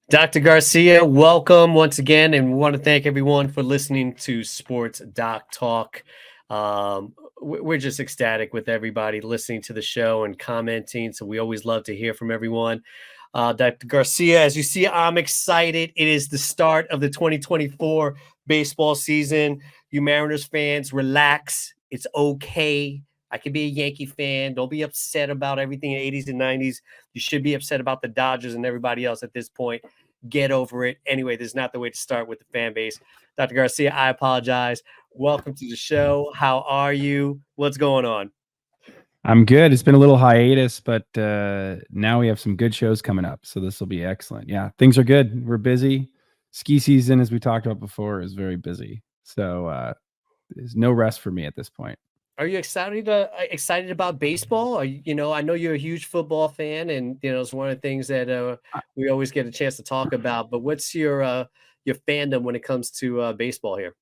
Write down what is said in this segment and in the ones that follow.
Dr. Garcia, welcome once again, and we want to thank everyone for listening to Sports Doc Talk. We're just ecstatic with everybody listening to the show and commenting, so we always love to hear from everyone. Dr. Garcia, as you see, I'm excited. It is the start of the 2024 baseball season. You Mariners fans, relax. It's okay. I can be a Yankee fan. Don't be upset about everything in the 80s and 90s. You should be upset about the Dodgers and everybody else at this point. Get over it. Anyway, this is not the way to start with the fan base. Dr. Garcia, I apologize. Welcome to the show. How are you? What's going on? I'm good. It's been a little hiatus, but now we have some good shows coming up. So this will be excellent. Yeah, things are good. We're busy. Ski season, as we talked about before, is very busy. So there's no rest for me at this point. Are you excited about baseball? I know you're a huge football fan, and it's one of the things that we always get a chance to talk about. But what's your fandom when it comes to baseball here?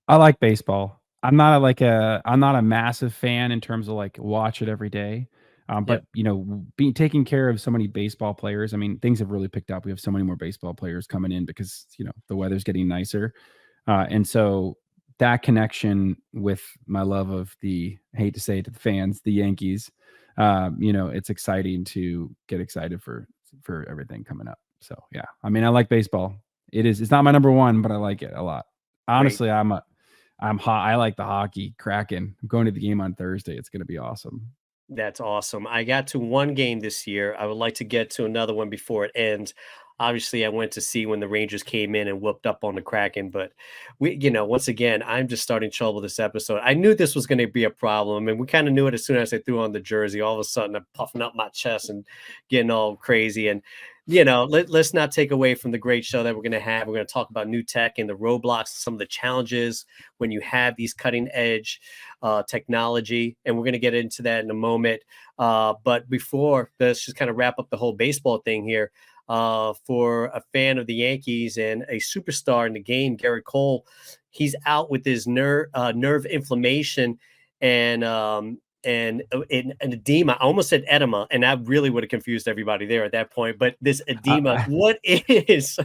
I like baseball. I'm not a massive fan in terms of like watch it every day. But Yep. being taking care of so many baseball players. I mean, things have really picked up. We have so many more baseball players coming in because the weather's getting nicer, and so that connection with my love of I hate to say it to the fans, the Yankees. It's exciting to get excited for everything coming up. So yeah, I mean, I like baseball. It's not my number one, but I like it a lot. Great. Honestly, I'm hot. I like the hockey Kraken. I'm going to the game on Thursday. It's going to be awesome. That's awesome. I got to one game this year. I would like to get to another one before it ends. Obviously, I went to see when the Rangers came in and whooped up on the Kraken, but once again, I'm just starting trouble this episode. I knew this was going to be a problem, and we kind of knew it as soon as I threw on the jersey. All of a sudden, I'm puffing up my chest and getting all crazy. And let's not take away from the great show that we're going to have. We're going to talk about new tech and the roadblocks, some of the challenges when you have these cutting edge technology, and we're going to get into that in a moment. But before, let's just kind of wrap up the whole baseball thing here. For a fan of the Yankees and a superstar in the game, Garrett Cole, he's out with his nerve inflammation and an edema. I almost said edema, and I really would have confused everybody there at that point. But this edema, what is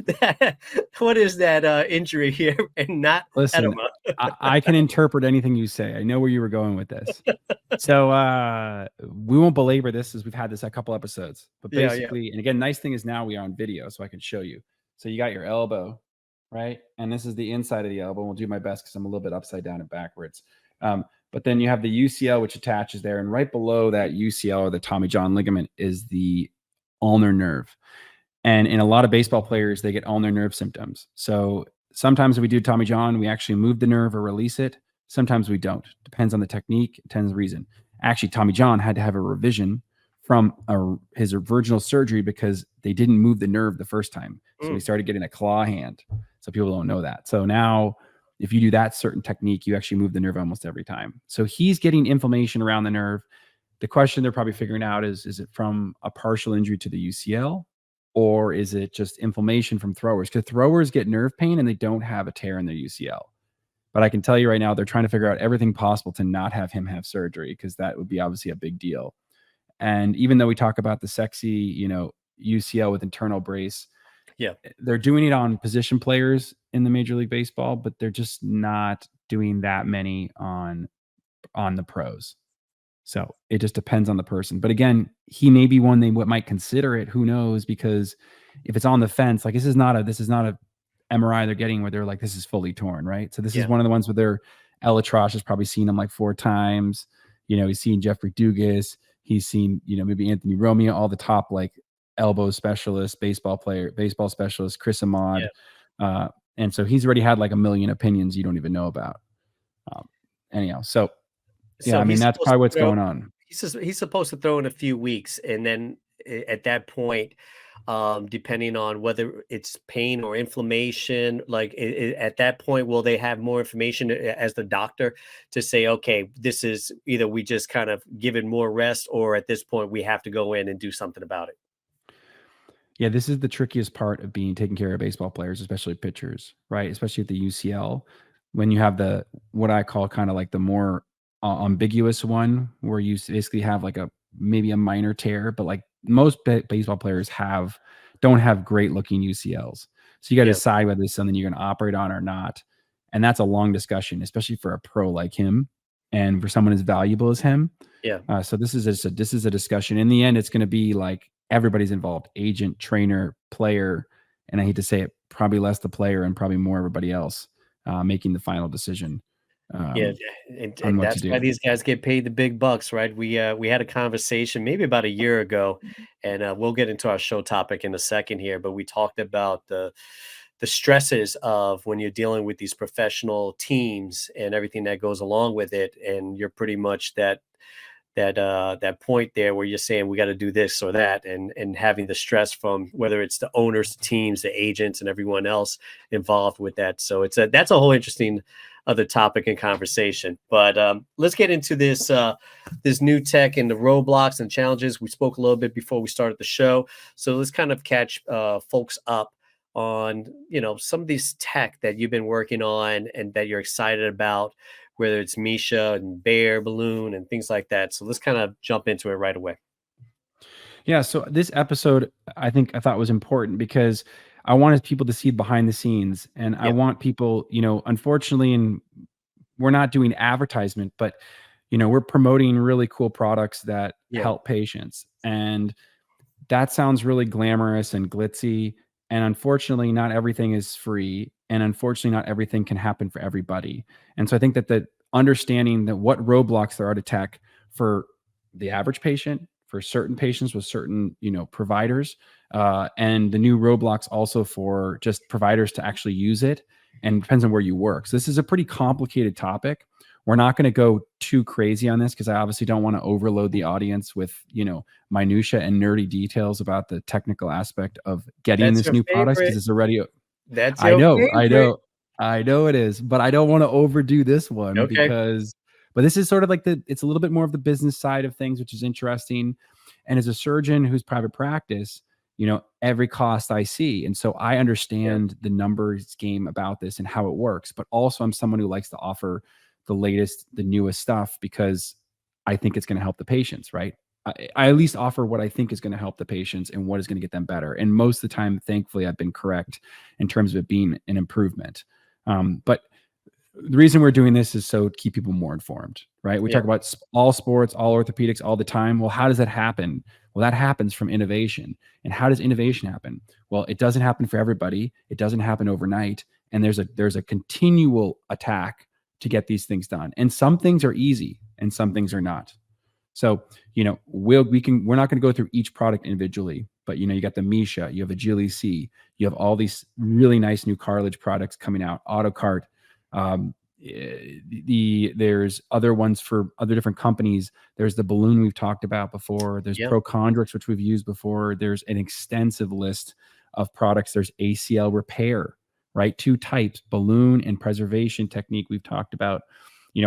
that? What is that injury here, and not Listen, edema? I can interpret anything you say. I know where you were going with this. So we won't belabor this as we've had this a couple episodes. But Yeah, basically, and again, nice thing is now we are on video, so I can show you. So you got your elbow, right? And this is the inside of the elbow. We'll do my best because I'm a little bit upside down and backwards. But then you have the UCL, which attaches there. And right below that UCL or the Tommy John ligament is the ulnar nerve. And in a lot of baseball players, they get ulnar nerve symptoms. So sometimes if we do Tommy John, we actually move the nerve or release it. Sometimes we don't. Depends on the technique, depends on the reason. Actually, Tommy John had to have a revision from his original surgery because they didn't move the nerve the first time. So he started getting a claw hand. So people don't know that. So now if you do that certain technique, you actually move the nerve almost every time. So he's getting inflammation around the nerve. The question they're probably figuring out is it from a partial injury to the UCL, or is it just inflammation from throwers? Because throwers get nerve pain and they don't have a tear in their UCL. But I can tell you right now, they're trying to figure out everything possible to not have him have surgery, because that would be obviously a big deal. And even though we talk about the sexy, UCL with internal brace, yeah. They're doing it on position players in the Major League Baseball, but they're just not doing that many on the pros. So it just depends on the person. But again, he may be one they might consider it. Who knows? Because if it's on the fence, like this is not a MRI they're getting where they're like, this is fully torn, right? So this is one of the ones where they're Elatrosh has probably seen him like 4 times. He's seen Jeffrey Dugas. He's seen, maybe Anthony Romeo, all the top like elbow specialist, baseball specialist, Chris Ahmad. Yeah. And so he's already had like a million opinions you don't even know about. Anyhow, so yeah, I mean, that's probably what's going on. He's supposed to throw in a few weeks, and then at that point, depending on whether it's pain or inflammation, like at that point, will they have more information as the doctor to say, okay, this is either we just kind of give it more rest, or at this point we have to go in and do something about it? Yeah, this is the trickiest part of taking care of baseball players, especially pitchers, right? Especially at the UCL, when you have what I call kind of like the more ambiguous one, where you basically have like maybe a minor tear, but like most baseball players don't have great looking UCLs. So you got to Yeah. decide whether it's something you're going to operate on or not. And that's a long discussion, especially for a pro like him and for someone as valuable as him. Yeah. So this is a discussion. In the end, it's going to be like everybody's involved: agent, trainer, player, and I hate to say it, probably less the player and probably more everybody else making the final decision Yeah, on and what to that's why do. these guys get paid the big bucks, right? We had a conversation maybe about a year ago, and we'll get into our show topic in a second here, but we talked about the stresses of when you're dealing with these professional teams and everything that goes along with it, and you're pretty much that point there where you're saying we got to do this or that, and having the stress from whether it's the owners, the teams, the agents, and everyone else involved with that. So that's a whole interesting other topic and conversation. But let's get into this new tech and the roadblocks and challenges. We spoke a little bit before we started the show, so let's kind of catch folks up on some of these tech that you've been working on and that you're excited about, whether it's Misha and Bear Balloon and things like that. So let's kind of jump into it right away. Yeah. So this episode, I thought was important because I wanted people to see behind the scenes, and I Yeah, want people, unfortunately, and we're not doing advertisement, but we're promoting really cool products that yeah, help patients, and that sounds really glamorous and glitzy. And unfortunately, not everything is free. And unfortunately, not everything can happen for everybody. And so I think that the understanding that what roadblocks there are to tech for the average patient, for certain patients with certain, providers, and the new roadblocks also for just providers to actually use it, and depends on where you work. So this is a pretty complicated topic. We're not going to go too crazy on this because I obviously don't want to overload the audience with, minutia and nerdy details about the technical aspect of getting that's this your new product, because favorite. it's already That's I your know, I favorite. know, I know it is, but I don't want to overdo this one Okay. but this is sort of like it's a little bit more of the business side of things, which is interesting. And as a surgeon who's private practice, every cost I see. And so I Yeah. understand the numbers game about this and how it works, but also I'm someone who likes to offer the latest, the newest stuff because I think it's going to help the patients, right? I at least offer what I think is going to help the patients and what is going to get them better. And most of the time, thankfully, I've been correct in terms of it being an improvement. But the reason we're doing this is so to keep people more informed, right? We Yeah. talk about all sports, all orthopedics, all the time. Well, how does that happen? Well, that happens from innovation. And how does innovation happen? Well, it doesn't happen for everybody. It doesn't happen overnight. And there's a continual attack to get these things done. And some things are easy and some things are not. So, we're not going to go through each product individually, but you got the Misha, you have a GLEC, you have all these really nice new cartilage products coming out, AutoCart. There's other ones for other different companies. There's the balloon we've talked about before. There's Yeah. Prochondrix, which we've used before. There's an extensive list of products. There's ACL repair, right? Two types, balloon and preservation technique we've talked about.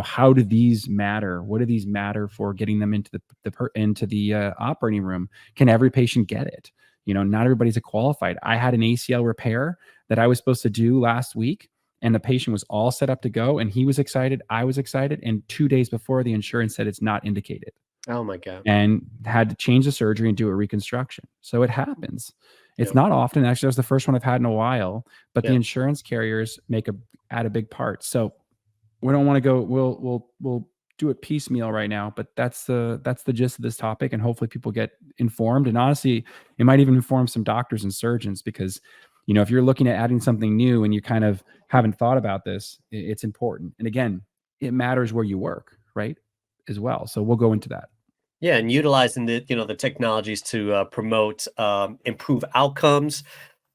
How do these matter? What do these matter for getting them into the operating room? Can every patient get it? Not everybody's qualified. I had an ACL repair that I was supposed to do last week, and the patient was all set up to go, and he was excited, I was excited, and 2 days before, the insurance said it's not indicated, Oh my God. and had to change the surgery and do a reconstruction. So it happens. It's Yeah. not often. Actually, that was the first one I've had in a while, but the Yeah. insurance carriers add a big part. So we don't want to go. We'll do it piecemeal right now, but that's the gist of this topic, and hopefully people get informed. And honestly, it might even inform some doctors and surgeons because, if you're looking at adding something new and you kind of haven't thought about this, it's important. And again, it matters where you work, right? As well. So we'll go into that. Yeah, and utilizing the technologies to promote improve outcomes,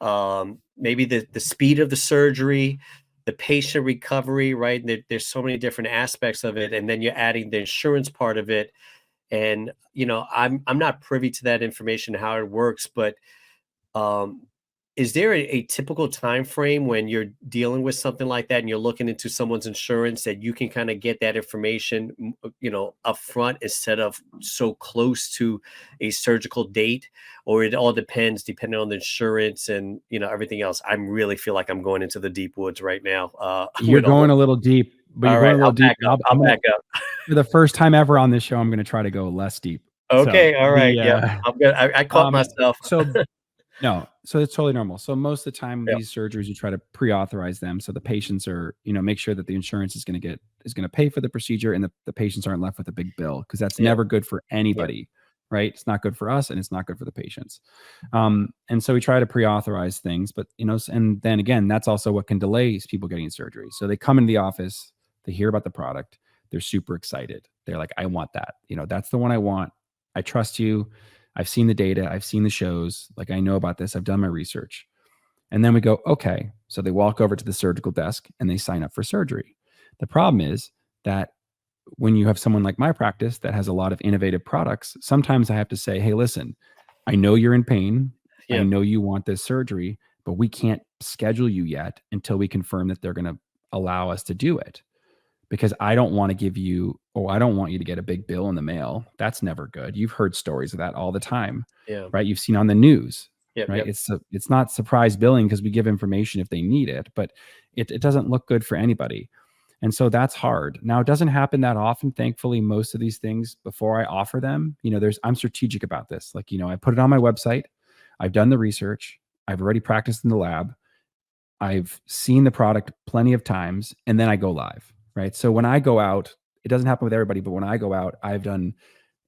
maybe the speed of the surgery, the patient recovery, right? There's so many different aspects of it, and then you're adding the insurance part of it. And I'm not privy to that information how it works, but um, is there a typical time frame when you're dealing with something like that and you're looking into someone's insurance that you can kind of get that information, upfront instead of so close to a surgical date, or it all depends depending on the insurance and everything else? I really feel like I'm going into the deep woods right now. You're With all going of a little deep, but all you're going right, a little I'll deep. back up. I'll I'm gonna back up. For the first time ever on this show, I'm gonna try to go less deep. So Okay, all right. the Yep. I'm good. I caught um myself. so No, so it's totally normal. So most of the time, Yeah. these surgeries, you try to pre-authorize them, so the patients are, make sure that the insurance is going to pay for the procedure, and the patients aren't left with a big bill, because that's Yeah. never good for Yeah. anybody, right? It's not good for us, and it's not good for the patients. And so we try to pre-authorize things, but and then again, that's also what can delay people getting surgery. So they come into the office, they hear about the product, they're super excited. They're like, "I want that. That's the one I want. I trust you. I've seen the data, I've seen the shows, like I know about this, I've done my research." And then we go, okay. So they walk over to the surgical desk and they sign up for surgery. The problem is that when you have someone like my practice that has a lot of innovative products, sometimes I have to say, hey, listen, I know you're in pain. I Yeah. know you want this surgery, but we can't schedule you yet until we confirm that they're going to allow us to do it, because I don't want to give you, or I don't want you to get a big bill in the mail. That's never good. You've heard stories of that all the time, Yeah. right? You've seen on the news, Yep. right? Yep. It's not surprise billing because we give information if they need it, but it doesn't look good for anybody. And so that's hard. Now, it doesn't happen that often. Thankfully, most of these things, before I offer them, I'm strategic about this. Like, I put it on my website. I've done the research. I've already practiced in the lab. I've seen the product plenty of times, and then I go live, right? So when I go out, it doesn't happen with everybody, but when I go out, I've done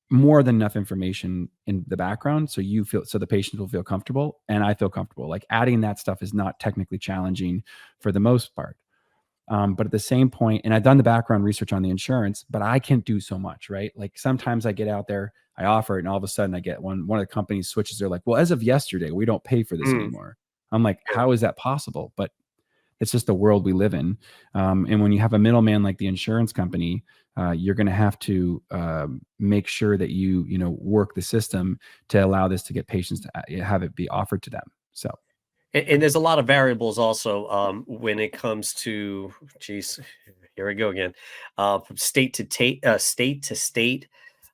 more than enough information in the background so the patients will feel comfortable and I feel comfortable. Like, adding that stuff is not technically challenging for the most part. But at the same point, and I've done the background research on the insurance, but I can't do so much, right? Like, sometimes I get out there, I offer it, and all of a sudden I get one of the companies switches. They're like, well, as of yesterday, we don't pay for this Mm, anymore. I'm like, yeah. how is that possible? But it's just the world we live in. And when you have a middleman like the insurance company, you're going to have to make sure that you work the system to allow this to get patients to have it be offered to them. So And there's a lot of variables also when it comes to, geez, here we go again, from state to state,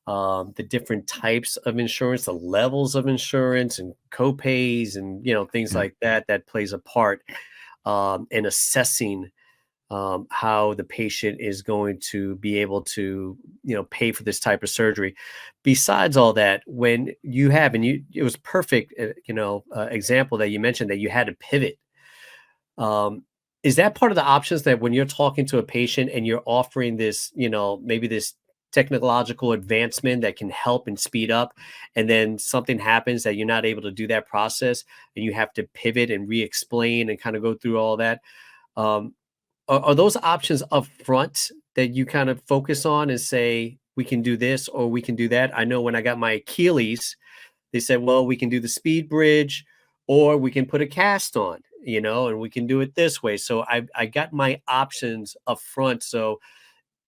the different types of insurance, the levels of insurance, and copays, and things yeah, like that that plays a part in assessing how the patient is going to be able to pay for this type of surgery. Besides all that, when you have, and it was perfect example that you mentioned, that you had to pivot. um, is that part of the options, that when you're talking to a patient and you're offering this, maybe this technological advancement that can help and speed up, and then something happens that you're not able to do that process, and you have to pivot and re-explain and kind of go through all that? um, are those options up front that you kind of focus on and say, we can do this or we can do that? I know when I got my Achilles, they said, well, we can do the speed bridge or we can put a cast on, and we can do it this way. So I got my options up front. So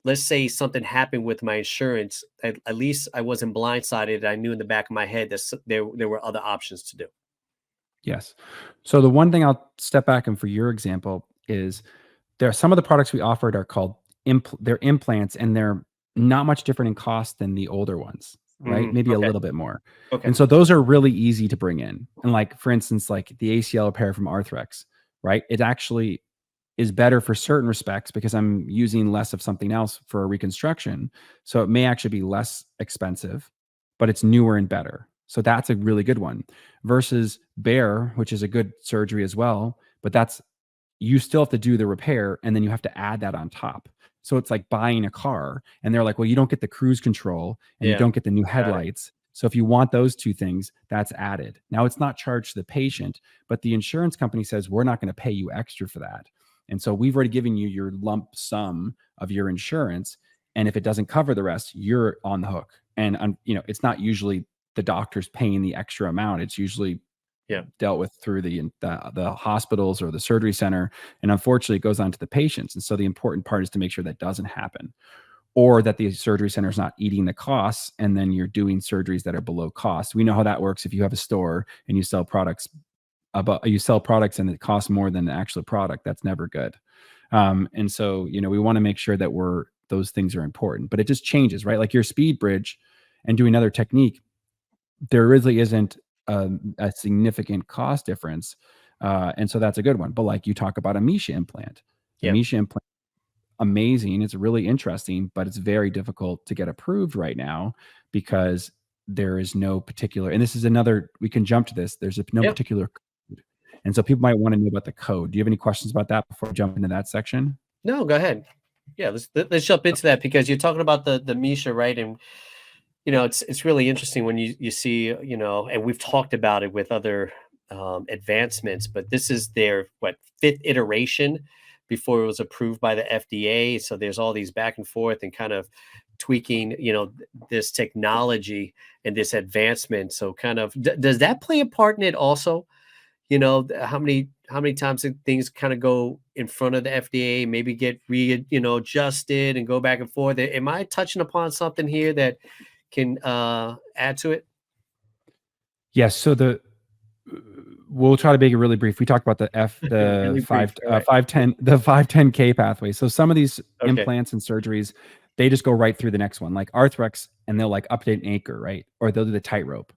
let's say something happened with my insurance. At least I wasn't blindsided. I knew in the back of my head that there were other options to do. yes. So the one thing I'll step back, and for your example is, there are some of the products we offered are called they're implants, and they're not much different in cost than the older ones, right? Maybe a Okay. little bit more. Okay. And so those are really easy to bring in. And like, for instance, like the ACL repair from Arthrex, right? It actually is better for certain respects because I'm using less of something else for a reconstruction. So it may actually be less expensive, but it's newer and better. So that's a really good one versus Bear, which is a good surgery as well, but that's, you still have to do the repair and then you have to add that on top. So it's like buying a car, and they're like, well, you don't get the cruise control and you Yeah. don't get the new Got it. headlights. So if you want those two things, that's added. Now it's not charged to the patient, but the insurance company says, we're not going to pay you extra for that. And so we've already given you your lump sum of your insurance. And if it doesn't cover the rest, you're on the hook. And, it's not usually the doctor's paying the extra amount. It's usually Yeah. dealt with through the hospitals or the surgery center, and unfortunately it goes on to the patients. And so the important part is to make sure that doesn't happen, or that the surgery center is not eating the costs and then you're doing surgeries that are below cost. We know how that works. If you have a store and you sell products and it costs more than the actual product, that's never good. And so we want to make sure that those things are important, but it just changes, right? Like your speed bridge and doing another technique, there really isn't a significant cost difference. And so that's a good one. But like you talk about a Misha implant, the Yeah. Misha implant, amazing. It's really interesting, but it's very difficult to get approved right now because there is no particular, and this is another, we can jump to this. There's no Yep. particular code. And so people might want to know about the code. Do you have any questions about that before we jump into that section? No, go ahead. Yeah, let's jump into that because you're talking about the Misha, right? And it's really interesting when you see, and we've talked about it with other advancements, but this is their fifth iteration before it was approved by the FDA. So there's all these back and forth and kind of tweaking, this technology and this advancement. So kind of does that play a part in it also? How many times things kind of go in front of the FDA, maybe get adjusted and go back and forth. Am I touching upon something here that can add to it? Yes. So we'll try to make it really brief. We talked about the Really brief. All right. 510K pathway. So some of these Okay. implants and surgeries, they just go right through the next one, like Arthrex, and they'll like update an anchor, right? Or they'll do the tightrope,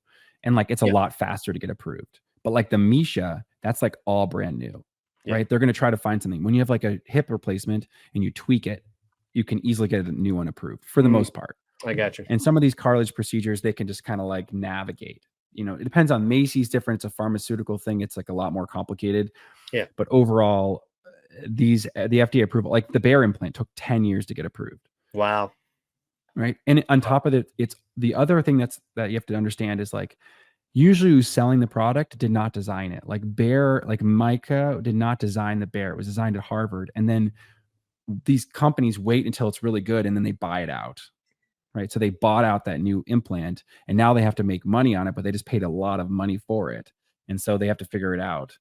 and like it's a Yeah. lot faster to get approved. But like the Misha, that's like all brand new, Yeah. right? They're going to try to find something. When you have like a hip replacement and you tweak it, you can easily get a new one approved for the most part. I got you. And some of these cartilage procedures, they can just kind of like navigate. It depends on Macy's different. It's a pharmaceutical thing. It's like a lot more complicated. Yeah. But overall, the FDA approval, like the Bayer implant, took 10 years to get approved. Wow. Right. And on top of it, it's the other thing that you have to understand is like usually who's selling the product did not design it. Like Bayer, like Micah did not design the Bayer. It was designed at Harvard. And then these companies wait until it's really good and then they buy it out. Right. So they bought out that new implant and now they have to make money on it, but they just paid a lot of money for it. And so they have to figure it out.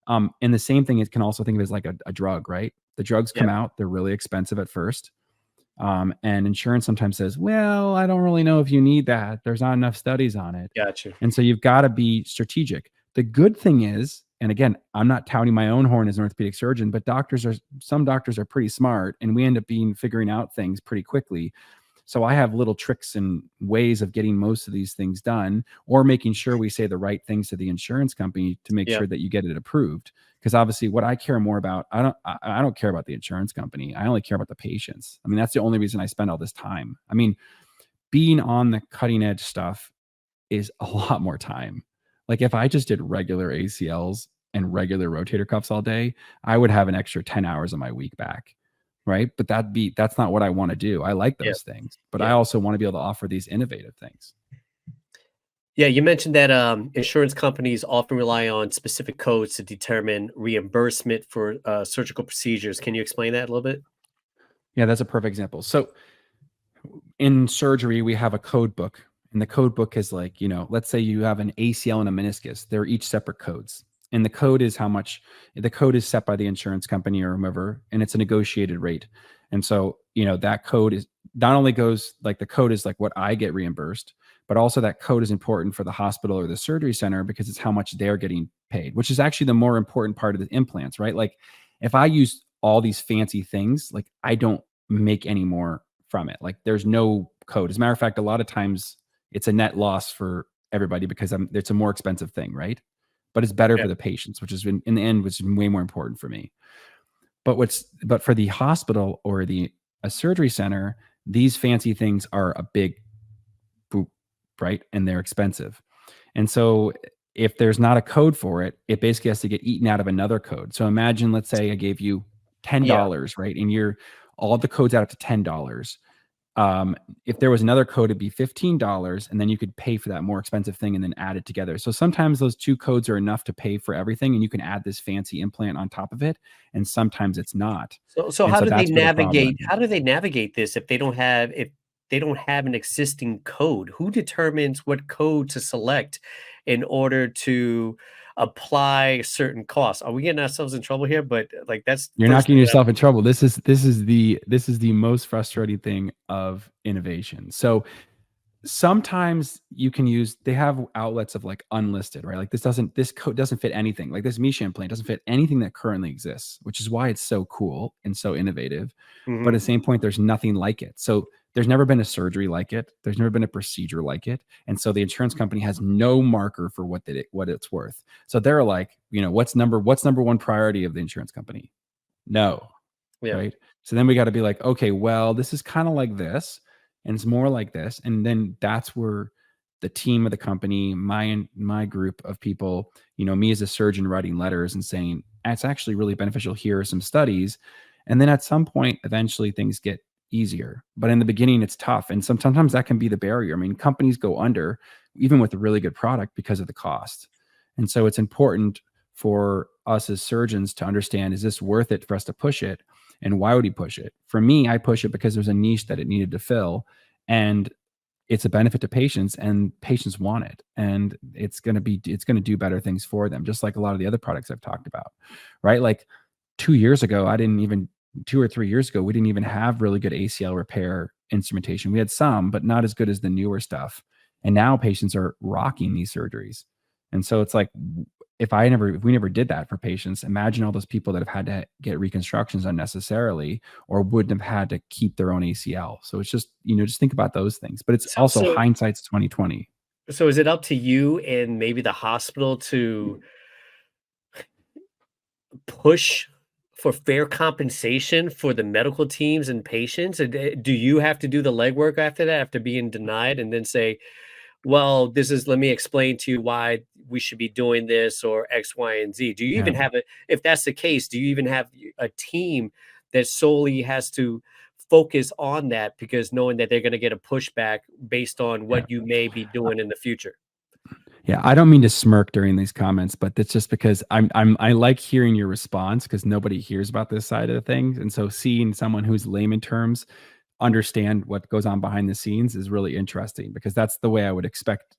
And the same thing, it can also think of as like a drug, right? The drugs come out, they're really expensive at first. And insurance sometimes says, well, I don't really know if you need that. There's not enough studies on it. Gotcha. And so you've got to be strategic. The good thing is, and again, I'm not touting my own horn as an orthopedic surgeon, but some doctors are pretty smart and we end up figuring out things pretty quickly. So I have little tricks and ways of getting most of these things done, or making sure we say the right things to the insurance company to make sure that you get it approved. Because obviously what I care more about, I don't care about the insurance company. I only care about the patients. I mean, that's the only reason I spend all this time. I mean, being on the cutting edge stuff is a lot more time. Like if I just did regular ACLs and regular rotator cuffs all day, I would have an extra 10 hours of my week back. Right. But that's not what I want to do. I like those things, but I also want to be able to offer these innovative things. Yeah. You mentioned that insurance companies often rely on specific codes to determine reimbursement for surgical procedures. Can you explain that a little bit? Yeah, that's a perfect example. So in surgery, we have a code book, and the code book is like, let's say you have an ACL and a meniscus. They're each separate codes. And the code is the code is set by the insurance company or whomever, and it's a negotiated rate. And so, that code is not only goes like the code is like what I get reimbursed, but also that code is important for the hospital or the surgery center because it's how much they're getting paid, which is actually the more important part of the implants, right? Like if I use all these fancy things, like I don't make any more from it. Like there's no code. As a matter of fact, a lot of times it's a net loss for everybody because it's a more expensive thing, right? But it's better for the patients, which is in the end, which is way more important for me. But for the hospital or a surgery center, these fancy things are a big boop, right? And they're expensive. And so if there's not a code for it, it basically has to get eaten out of another code. So imagine, let's say I gave you $10, right? And all the codes out up to $10. If there was another code, it'd be $15, and then you could pay for that more expensive thing and then add it together. So sometimes those two codes are enough to pay for everything, and you can add this fancy implant on top of it. And sometimes it's not. So how do they navigate? How do they navigate this if they don't have an existing code? Who determines what code to select in order to apply certain costs? Are we getting ourselves in trouble here? But like you're not getting yourself in trouble. This is the most frustrating thing of innovation. So sometimes they have outlets of like unlisted, right? Like this code doesn't fit anything. Like this Misha implant doesn't fit anything that currently exists, which is why it's so cool and so innovative. But at the same point, there's nothing like it. So there's never been a surgery like it. There's never been a procedure like it. And so the insurance company has no marker for what it's worth. So they're like, what's number one priority of the insurance company? No. Right. So then we got to be like, okay, well, this is kind of like this, and it's more like this. And then that's where the team of the company, my group of people, me as a surgeon writing letters and saying, it's actually really beneficial. Here are some studies. And then at some point, eventually things get easier. But in the beginning, it's tough. And sometimes that can be the barrier. I mean, companies go under even with a really good product because of the cost. And so it's important for us as surgeons to understand, is this worth it for us to push it? And why would we push it? For me, I push it because there's a niche that it needed to fill. And it's a benefit to patients, and patients want it, and it's going to do better things for them, just like a lot of the other products I've talked about, right? Like 2 or 3 years ago, we didn't even have really good ACL repair instrumentation. We had some, but not as good as the newer stuff. And now patients are rocking these surgeries. And so it's like, if we never did that for patients, imagine all those people that have had to get reconstructions unnecessarily, or wouldn't have had to keep their own ACL. So it's just, just think about those things. But it's So, also so, hindsight's 2020. so is it up to you and maybe the hospital to push for fair compensation for the medical teams and patients? And do you have to do the legwork after that, after being denied, and then say, well, let me explain to you why we should be doing this or X, Y, and Z? Do you Yeah. even have if that's the case, do you even have a team that solely has to focus on that, because knowing that they're going to get a pushback based on Yeah. what you may be doing in the future? Yeah, I don't mean to smirk during these comments, but it's just because I like hearing your response, because nobody hears about this side of the things. And so seeing someone who's layman terms understand what goes on behind the scenes is really interesting, because that's the way I would expect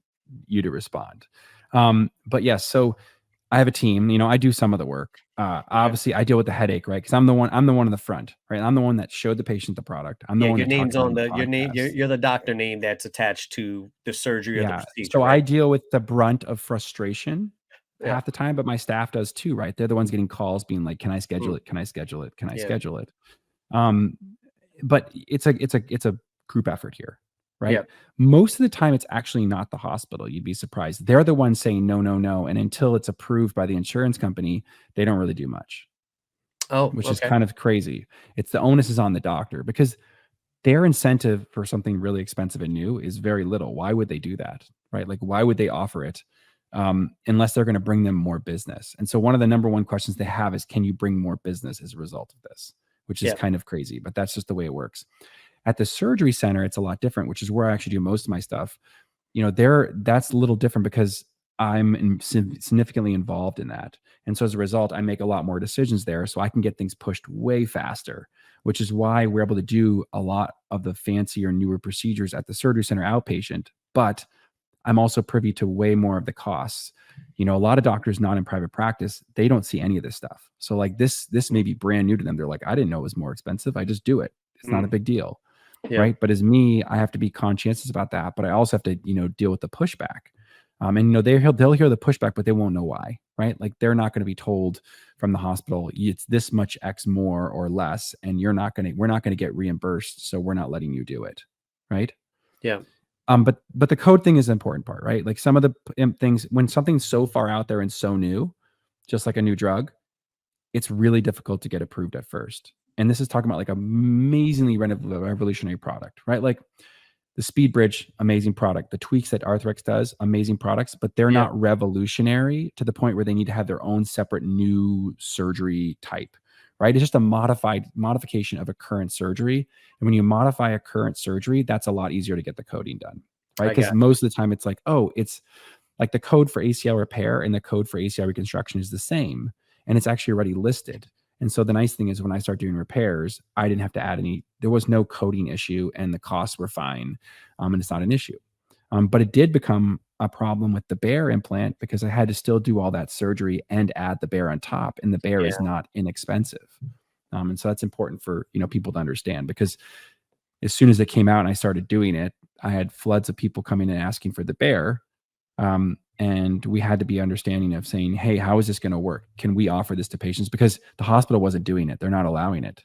you to respond. But yes, so I have a team. I do some of the work. Okay. Obviously, I deal with the headache, right? Because I'm the one in the front, right? I'm the one that showed the patient the product. I'm the Yeah, one your that talked name's about it on on the your name. podcast. You're the doctor name that's attached to the surgery or the Yeah. procedure, So I right? deal with the brunt of frustration Yeah. half the time, but my staff does too, right? They're the ones getting calls being like, "Can I schedule Mm, it? Can I schedule it? Can I yeah. schedule it?" Um, but it's a group effort here, right? Yeah. Most of the time, it's actually not the hospital. You'd be surprised. They're the ones saying no, no, no, and until it's approved by the insurance company, they don't really do much, Oh, which is okay. kind of crazy. It's the onus is on the doctor, because their incentive for something really expensive and new is very little. Why would they do that? Right? Like, why would they offer it unless they're going to bring them more business? And so, one of the number one questions they have is, can you bring more business as a result of this? Which is Yeah. kind of crazy, but that's just the way it works. At the surgery center, it's a lot different, which is where I actually do most of my stuff. That's a little different because significantly involved in that. And so as a result, I make a lot more decisions there, so I can get things pushed way faster, which is why we're able to do a lot of the fancier, newer procedures at the surgery center outpatient. But I'm also privy to way more of the costs. A lot of doctors not in private practice, they don't see any of this stuff. So like this may be brand new to them. They're like, I didn't know it was more expensive. I just do it. It's not a Mm, big deal. yeah. Right. But as me, I have to be conscientious about that. But I also have to, deal with the pushback. And they'll hear the pushback, but they won't know why. Right. Like, they're not going to be told from the hospital, it's this much X more or less, and we're not going to get reimbursed. So we're not letting you do it. Right. Yeah. But the code thing is the important part, right? Like, some of the things, when something's so far out there and so new, just like a new drug, it's really difficult to get approved at first. And this is talking about like amazingly revolutionary product, right? Like the Speed Bridge, amazing product. The tweaks that Arthrex does, amazing products, but they're Yeah. not revolutionary to the point where they need to have their own separate new surgery type, right? It's just a modification of a current surgery. And when you modify a current surgery, that's a lot easier to get the coding done, right? I Because got most of the time it's like, oh, it's like the code for ACL repair and the code for ACL reconstruction is the same, and it's actually already listed. And so the nice thing is, when I start doing repairs, I didn't have to add any. There was no coding issue, and the costs were fine, and it's not an issue. But it did become a problem with the Bear implant, because I had to still do all that surgery and add the Bear on top, and the Bear Yeah. is not inexpensive. And so that's important for people to understand, because as soon as it came out and I started doing it, I had floods of people coming in asking for the Bear, and we had to be understanding of saying, hey, how is this going to work? Can we offer this to patients? Because the hospital wasn't doing it. They're not allowing it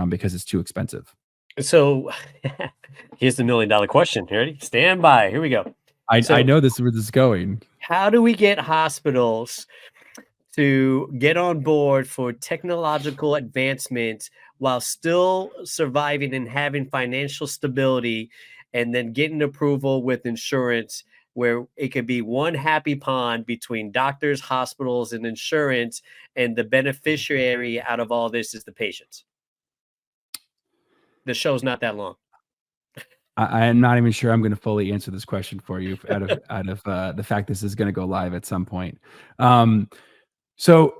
because it's too expensive. So here's the $1 million question. You ready? Stand by. Here we go. I So know this is where this is going. how do we get hospitals to get on board for technological advancement while still surviving and having financial stability, and then getting approval with insurance where it could be one happy pond between doctors, hospitals, and insurance, and the beneficiary out of all this is the patients. The show's not that long. I am not even sure I'm going to fully answer this question for you out of the fact this is going to go live at some point. So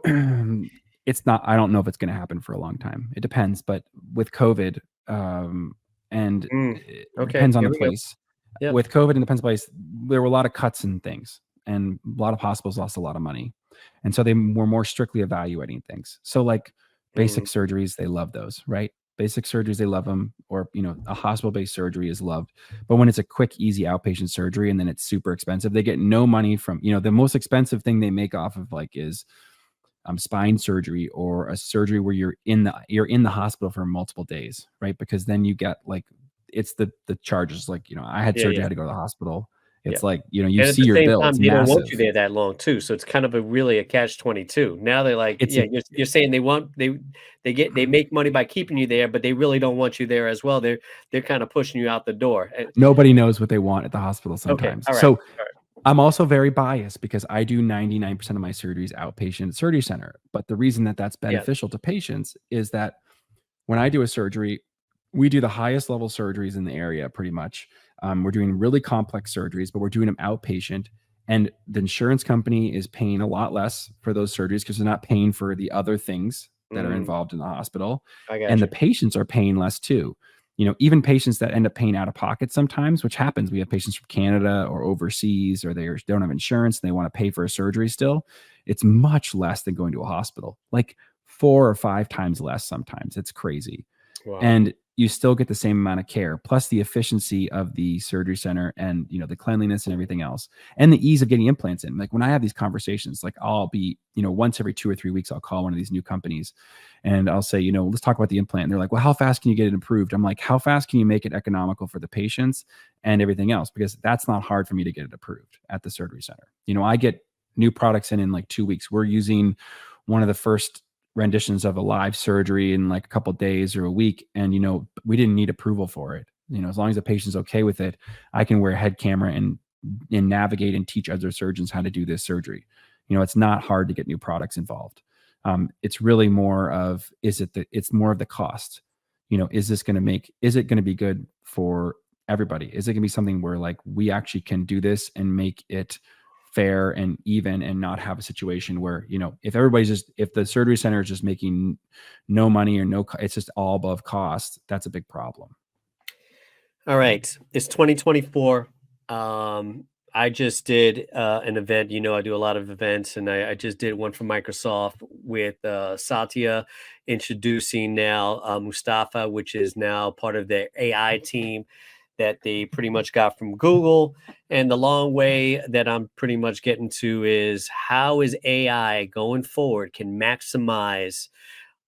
it's not. I don't know if it's going to happen for a long time. It depends, but with COVID, and it Okay, depends on here the we go. place. Yep. With COVID and depends on the place, there were a lot of cuts and things, and a lot of hospitals lost a lot of money, and so they were more strictly evaluating things. So like basic Mm, surgeries, they love those, right? Basic surgeries, they love them, or a hospital-based surgery is loved. But when it's a quick, easy outpatient surgery and then it's super expensive, they get no money from, the most expensive thing they make off of like is spine surgery or a surgery where you're in the hospital for multiple days, right? Because then you get like it's the charges. Like I had yeah, surgery, I yeah, had to go to the hospital. yeah. It's like you And at see the your same bill, time, it's they don't want you massive. there that long too, so it's kind of a really a catch-22. Now they're like, It's yeah, a you're saying they make money by keeping you there, but they really don't want you there as well. They're kind of pushing you out the door. Nobody knows what they want at the hospital Okay, sometimes. all right, So all right. I'm also very biased because I do 99% of my surgeries outpatient surgery center. But the reason that that's Yeah. beneficial to patients is that when I do a surgery, we do the highest level surgeries in the area pretty much. We're doing really complex surgeries, but we're doing them outpatient. And the insurance company is paying a lot less for those surgeries because they're not paying for the other things that are Mm, involved in the hospital. I got And the you. patients are paying less too. Even patients that end up paying out of pocket sometimes, which happens. We have patients from Canada or overseas, or they don't have insurance and they want to pay for a surgery still. It's much less than going to a hospital, like 4 or 5 times less sometimes. It's crazy. Wow. And you still get the same amount of care, plus the efficiency of the surgery center and the cleanliness and everything else, and the ease of getting implants in. Like when I have these conversations, like I'll be once every 2 or 3 weeks I'll call one of these new companies and I'll say, let's talk about the implant. And they're like, well, how fast can you get it improved? I'm like, how fast can you make it economical for the patients and everything else? Because that's not hard for me to get it approved at the surgery center. I get new products in like 2 weeks. We're using one of the first renditions of a live surgery in like a couple of days or a week, and we didn't need approval for it. As long as the patient's okay with it, I can wear a head camera and navigate and teach other surgeons how to do this surgery. It's not hard to get new products involved. It's really more of it's more of the cost. Is it going to be good for everybody? Is it going to be something where like we actually can do this and make it fair and even and not have a situation where if the surgery center is just making no money or it's just all above cost, that's a big problem. All right. It's 2024. I just did an event. I do a lot of events, and I just did one for Microsoft with Satya introducing now Mustafa, which is now part of their AI team that they pretty much got from Google. And the long way that I'm pretty much getting to is how is AI going forward can maximize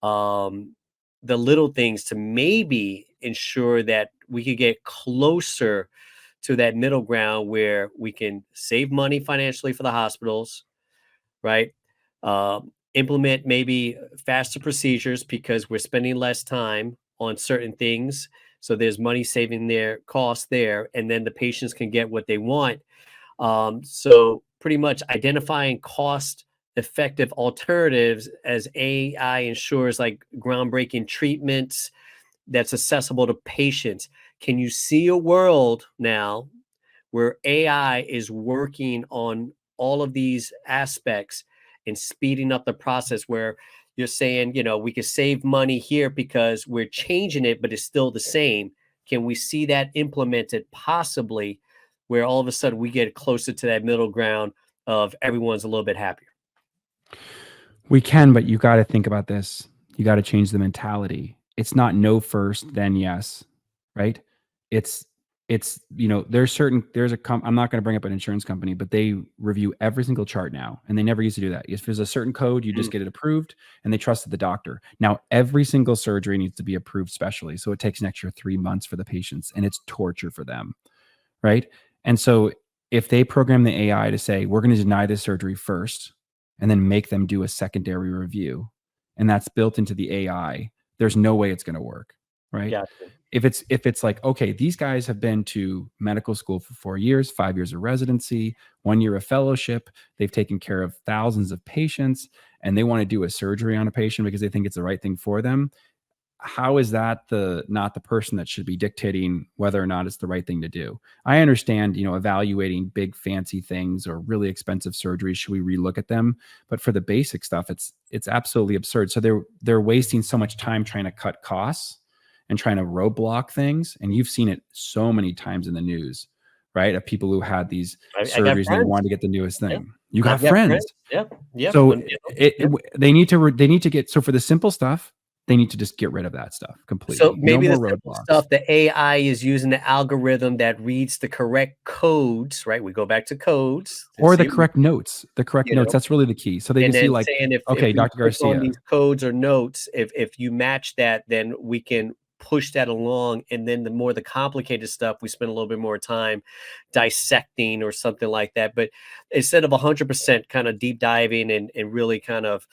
um, the little things to maybe ensure that we could get closer to that middle ground where we can save money financially for the hospitals, right? Implement maybe faster procedures because we're spending less time on certain things. So there's money saving their costs there, and then the patients can get what they want. So pretty much identifying cost effective alternatives as AI ensures like groundbreaking treatments that's accessible to patients. Can you see a world now where AI is working on all of these aspects and speeding up the process where you're saying, we could save money here because we're changing it, but it's still the same. Can we see that implemented possibly where all of a sudden we get closer to that middle ground of everyone's a little bit happier? We can, but you got to think about this. You got to change the mentality. It's not no first, then yes, right? It's I'm not going to bring up an insurance company, but they review every single chart now, and they never used to do that. If there's a certain code, you just Mm. get it approved, and they trusted the doctor. Now every single surgery needs to be approved specially, so it takes an extra 3 months for the patients, and it's torture for them, right? And so if they program the AI to say, we're going to deny this surgery first and then make them do a secondary review, and that's built into the AI, there's no way it's going to work, right? Gotcha. if it's like, okay, these guys have been to medical school for 4 years, 5 years of residency, 1 year of fellowship, they've taken care of thousands of patients, and they want to do a surgery on a patient because they think it's the right thing for them, how is that not the person that should be dictating whether or not it's the right thing to do? I understand, evaluating big fancy things or really expensive surgeries, should we relook at them? But for the basic stuff, it's absolutely absurd. So they're wasting so much time trying to cut costs and trying to roadblock things. And you've seen it so many times in the news, right? Of people who had these I got surgeries and they friends. wanted to get the newest Yep. thing. You got I've got friends. friends. Yep. Yep. So And, yep. they need to get, so for the simple stuff, they need to just get rid of that stuff So completely. No maybe the more simple roadblocks. stuff, the AI is using the algorithm that reads the correct codes, right? We go back to codes to Or the see, correct notes. The correct you notes. know, That's really the key. So they and can see then like, saying if okay, we Dr. click on Garcia. these codes or notes, if you match that, then we can push that along. And then the more the complicated stuff, we spend a little bit more time dissecting or something like that. But instead of 100% kind of deep diving and really kind of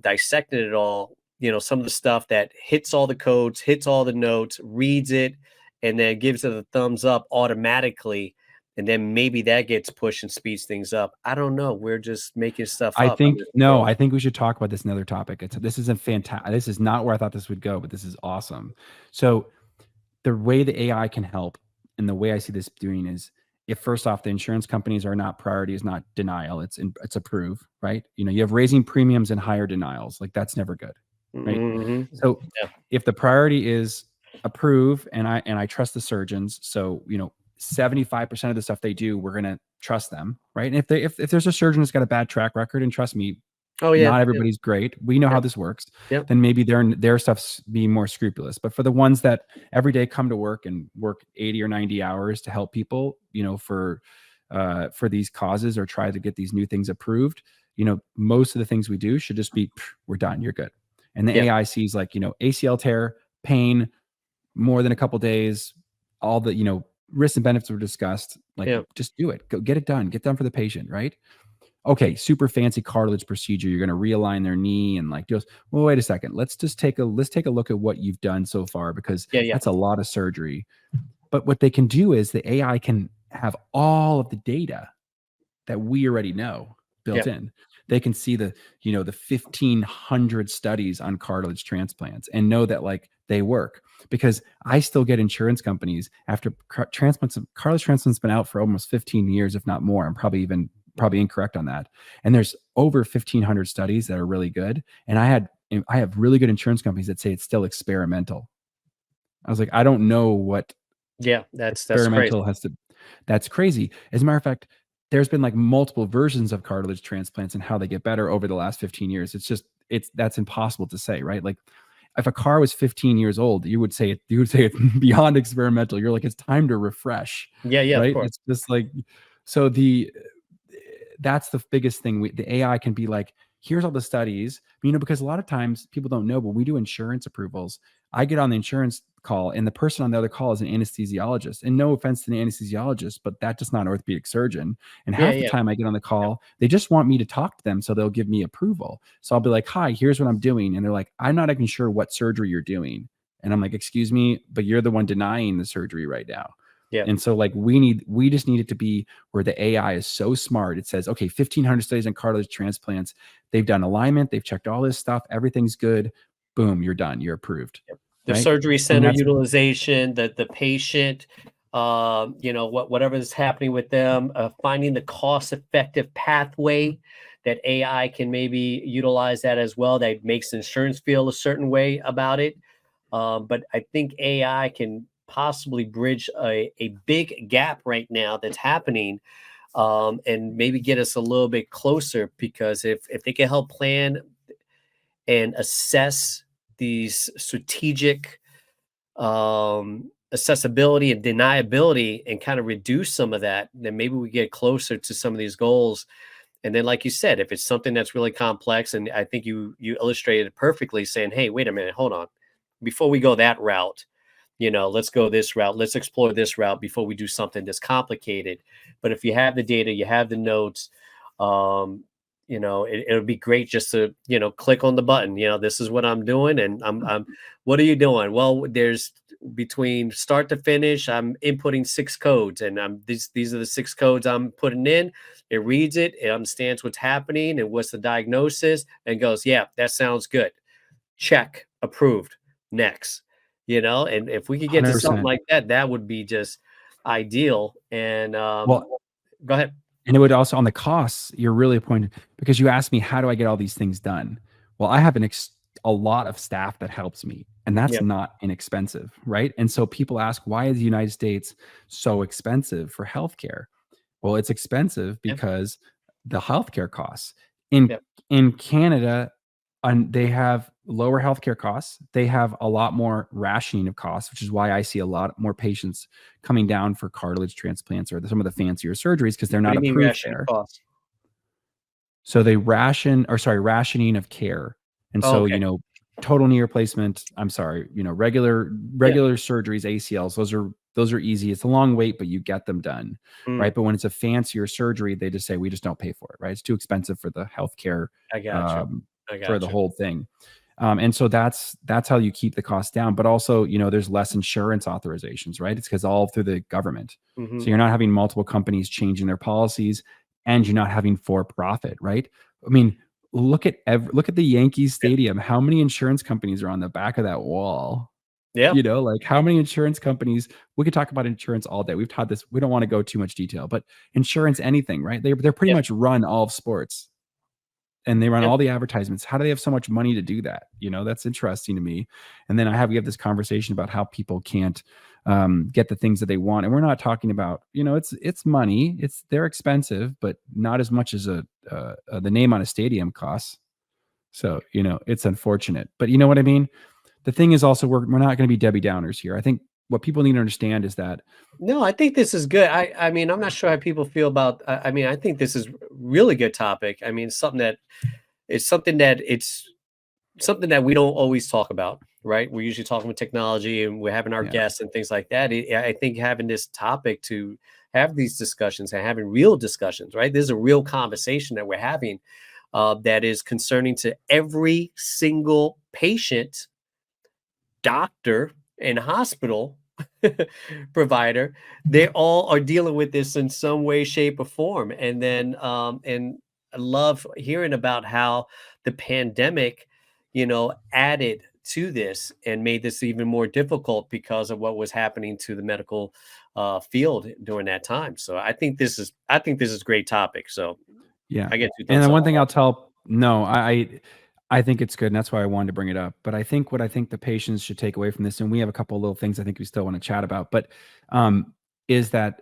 dissecting it all, some of the stuff that hits all the codes, hits all the notes, reads it, and then gives it a thumbs up automatically, and then maybe that gets pushed and speeds things up. I don't know. We're just making stuff I up think in this no, world. I think we should talk about this another topic. This is a fantastic. This is not where I thought this would go, but this is awesome. So the way the AI can help, and the way I see this doing is, if first off, the insurance companies are not priority, is not denial. It's approve, right? You have raising premiums and higher denials. Like that's never good, right? Mhm. So Yeah. if the priority is approve, and I trust the surgeons, so 75% of the stuff they do, we're gonna trust them, right? And if there's a surgeon who's got a bad track record, and trust me, Oh, yeah. not Yeah. everybody's great. We know how Yep. this works. Yep. Then maybe their stuff's being more scrupulous. But for the ones that every day come to work and work 80 or 90 hours to help people, for these causes, or try to get these new things approved, most of the things we do should just be, we're done, you're good. And the Yeah. AI sees like, ACL tear, pain, more than a couple days, all the, risks and benefits were discussed. Like, Yeah. just do it. Go get it done. Get done for the patient, right? Okay, super fancy cartilage procedure. You're going to realign their knee and like just, well, wait a second. Let's take a look at what you've done so far, because Yeah. Yeah. that's a lot of surgery. But what they can do is the AI can have all of the data that we already know built Yeah. in. They can see the 1,500 studies on cartilage transplants and know that like they work, because I still get insurance companies after transplants. Cartilage transplants been out for almost 15 years, if not more. I'm probably incorrect on that. And there's over 1,500 studies that are really good. And I have really good insurance companies that say it's still experimental. I was like, I don't know what Yeah. That's crazy. experimental has to. That's crazy. As a matter of fact, there's been like multiple versions of cartilage transplants and how they get better over the last 15 years. That's impossible to say, right? Like if a car was 15 years old, you would say it's beyond experimental. You're like, it's time to refresh, Yeah. Yeah. Of right? course. It's just like, so that's the biggest thing. The AI can be like, here's all the studies, because a lot of times people don't know, but we do insurance approvals. I get on the insurance call, and the person on the other call is an anesthesiologist. And no offense to the anesthesiologist, but that's just not an orthopedic surgeon. And Yeah. half the Yeah. time I get on the Yeah. call, they just want me to talk to them, so they'll give me approval. So I'll be like, hi, here's what I'm doing. And they're like, I'm not even sure what surgery you're doing. And I'm like, excuse me, but you're the one denying the surgery right now. Yeah. And so like we just need it to be where the AI is so smart. It says, okay, 1,500 studies on cartilage transplants. They've done alignment. They've checked all this stuff. Everything's good. Boom, you're done. You're approved. The Right. surgery And center that's, utilization, the patient, whatever is happening with them, finding the cost effective pathway that AI can maybe utilize that as well. That makes the insurance feel a certain way about it. But I think AI can possibly bridge a big gap right now that's happening, and maybe get us a little bit closer, because if they can help plan and assess these strategic accessibility and deniability and kind of reduce some of that, then maybe we get closer to some of these goals. And then, like you said, if it's something that's really complex, and I think you illustrated it perfectly, saying, "Hey, wait a minute, hold on, before we go that route, let's go this route, let's explore this route before we do something that's complicated." But if you have the data, you have the notes, it would be great just to click on the button. This is what I'm doing, and I'm what are you doing? Well, there's between start to finish, I'm inputting 6 codes, and these are the 6 codes I'm putting in. It reads it, it understands what's happening and what's the diagnosis, and goes, "Yeah, that sounds good. Check, approved, next." And if we could get to something 100%. like that, that would be just ideal. And Well, go ahead. and it would also on the costs, you're really pointing because you asked me, how do I get all these things done? Well, I have a lot of staff that helps me, and that's Yep, not inexpensive, right? And so people ask, why is the United States so expensive for healthcare? Well, it's expensive yep, because the healthcare costs in yep. in Canada, and they have lower healthcare costs. They have a lot more rationing of costs, which is why I see a lot more patients coming down for cartilage transplants or some of the fancier surgeries because they're What do not you mean approved ration of there. cost? So they rationing of care. And Oh, so, okay. total knee replacement, I'm sorry, regular Yeah. surgeries, ACLs, those are easy. It's a long wait, but you get them done, Mm, right? But when it's a fancier surgery, they just say we just don't pay for it, right? It's too expensive for the healthcare I got you. um, I for the got you. whole thing. And so that's how you keep the cost down. But also, there's less insurance authorizations, right? It's because all through the government. So Mhm. you're not having multiple companies changing their policies, and you're not having for profit, right? I mean, look at the Yankees Yeah. stadium. How many insurance companies are on the back of that wall? Yeah. Like how many insurance companies? We could talk about insurance all day. We've taught this. We don't want to go too much detail, but insurance, anything, right? They're pretty Yeah. much run all of sports, and they run Yeah. all the advertisements. How do they have so much money to do that? That's interesting to me. And then we have this conversation about how people can't get the things that they want, and we're not talking about it's money. They're expensive, but not as much as the name on a stadium costs. So it's unfortunate, but you know what I mean. The thing is also we're not going to be Debbie Downers here. I think what people need to understand is that No, I think this is good. I mean, I'm not sure how people feel about I mean, I think this is really good topic. I mean, it's something that we don't always talk about, right? We're usually talking with technology and we're having our yeah, guests and things like that. I think having this topic to have these discussions and having real discussions, right? There's a real conversation that we're having that is concerning to every single patient, doctor, and hospital provider. They all are dealing with this in some way, shape, or form. And I love hearing about how the pandemic, added to this and made this even more difficult because of what was happening to the medical field during that time. So I think this is a great topic. So yeah. I get two And thumbs then up one on thing that. I'll tell no, I think it's good, and that's why I wanted to bring it up. But I think the patients should take away from this, and we have a couple of little things I think we still want to chat about, but is that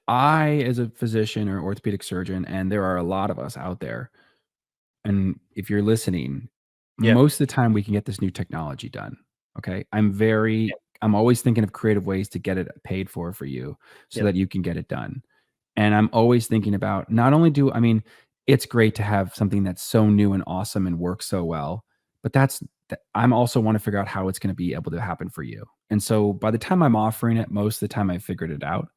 I, as a physician or orthopedic surgeon, and there are a lot of us out there, and if you're listening, Yeah, most of the time we can get this new technology done. Okay. yeah, I'm always thinking of creative ways to get it paid for you so yeah, that you can get it done. And I'm always thinking about not only I mean, it's great to have something that's so new and awesome and works so well, but I'm also want to figure out how it's going to be able to happen for you. And so by the time I'm offering it, most of the time I've figured it out.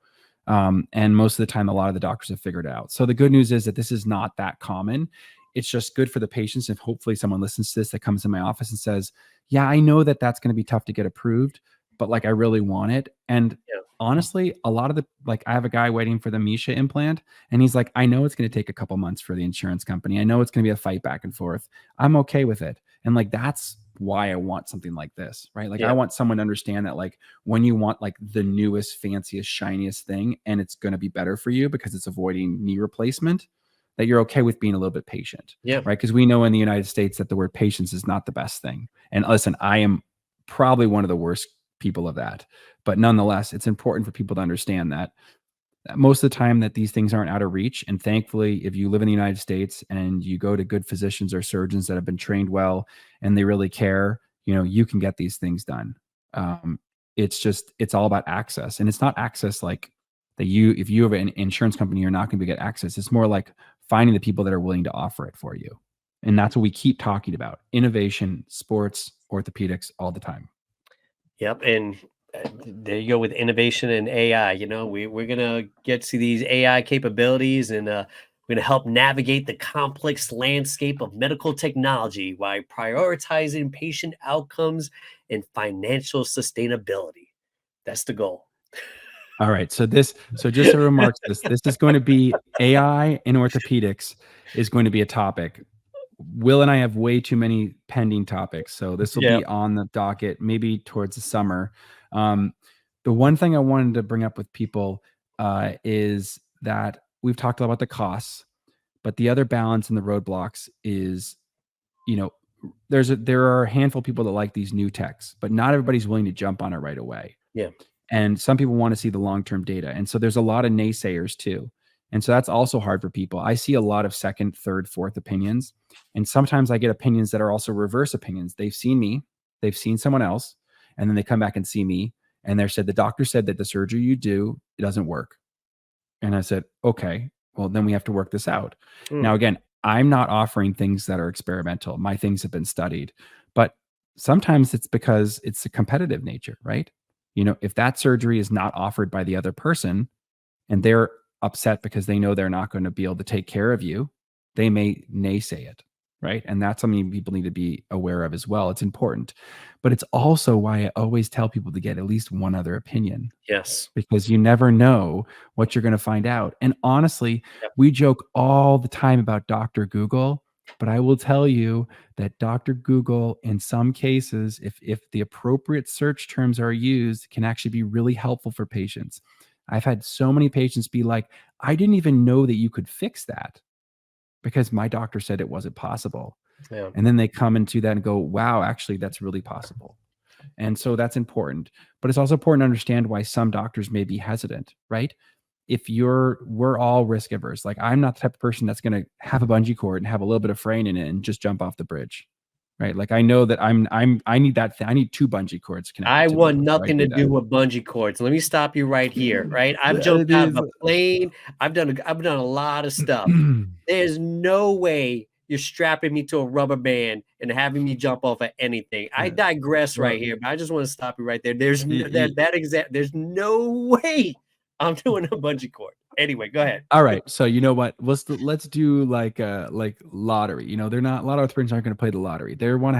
And most of the time, a lot of the doctors have figured it out. So the good news is that this is not that common. It's just good for the patients. If hopefully someone listens to this that comes in my office and says, yeah, I know that that's going to be tough to get approved, but like I really want it. And yeah, honestly, a lot of I have a guy waiting for the Misha implant, and he's like, I know it's going to take a couple months for the insurance company. I know it's going to be a fight back and forth. I'm okay with it. And like, that's why I want something like this, right? Like, I yeah, want someone to understand that, like, when you want like the newest, fanciest, shiniest thing, and it's going to be better for you because it's avoiding knee replacement, that you're okay with being a little bit patient, yeah. right? Because we know in the United States that the word patience is not the best thing. And listen, I am probably one of the worst people of that. But nonetheless, it's important for people to understand that most of the time that these things aren't out of reach. And thankfully, if you live in the United States and you go to good physicians or surgeons that have been trained well and they really care, you can get these things done. It's all about access. And it's not access like that if you have an insurance company, you're not going to get access. It's more like finding the people that are willing to offer it for you. And that's what we keep talking about: innovation, sports, orthopedics, all the time. Yep, and there you go with innovation and AI. We're gonna get to these AI capabilities, and we're gonna help navigate the complex landscape of medical technology while prioritizing patient outcomes and financial sustainability. That's the goal. All right. So just a remark, this is going to be AI in orthopedics is going to be a topic. Will and I have way too many pending topics. So this will Yeah. be on the docket maybe towards the summer. Um, the one thing I wanted to bring up with people is that we've talked a lot about the costs, but the other balance in the roadblocks is, you know, there are a handful of people that like these new techs, but not everybody's willing to jump on it right away. Yeah. And some people want to see the long-term data. And so there's a lot of naysayers too. And so that's also hard for people. I see a lot of second, third, fourth opinions. And sometimes I get opinions that are also reverse opinions. They've seen me, they've seen someone else, and then they come back and see me. And they said, the doctor said that the surgery you do, it doesn't work. And I said, okay, well, then we have to work this out. Now, again, I'm not offering things that are experimental. My things have been studied, but sometimes it's because it's a competitive nature, right? You know, if that surgery is not offered by the other person and they're upset because they know they're not going to be able to take care of you, they may naysay it, right? And that's something people need to be aware of as well. It's important. But it's also why I always tell people to get at least one other opinion, Yes. because you never know what you're going to find out. And honestly, Yep. we joke all the time about Dr. Google, but I will tell you that Dr. Google, in some cases, if the appropriate search terms are used, can actually be really helpful for patients. I've had so many patients be like, I didn't even know that you could fix that because my doctor said it wasn't possible. Yeah. And then they come into that and go, wow, actually, that's really possible. And so that's important. But it's also important to understand why some doctors may be hesitant, right? We're all risk averse. Like, I'm not the type of person that's going to have a bungee cord and have a little bit of fraying in it and just jump off the bridge, right? Like, I know that I need I need two bungee cords connected I to me want before I nothing do to that. do with bungee cords. Let me stop you right here, right? I've It jumped out of is. a plane. I've done a lot of stuff. There's no way you're strapping me to a rubber band and having me jump off of anything. I digress Well, right here, but I just want to stop you right there. There's y- y- there's no way I'm doing a bungee cord. Anyway, go ahead. all right. So you know what? Let's do like lottery. You know, they're not a lot of orthopedics aren't going to play the lottery. They want to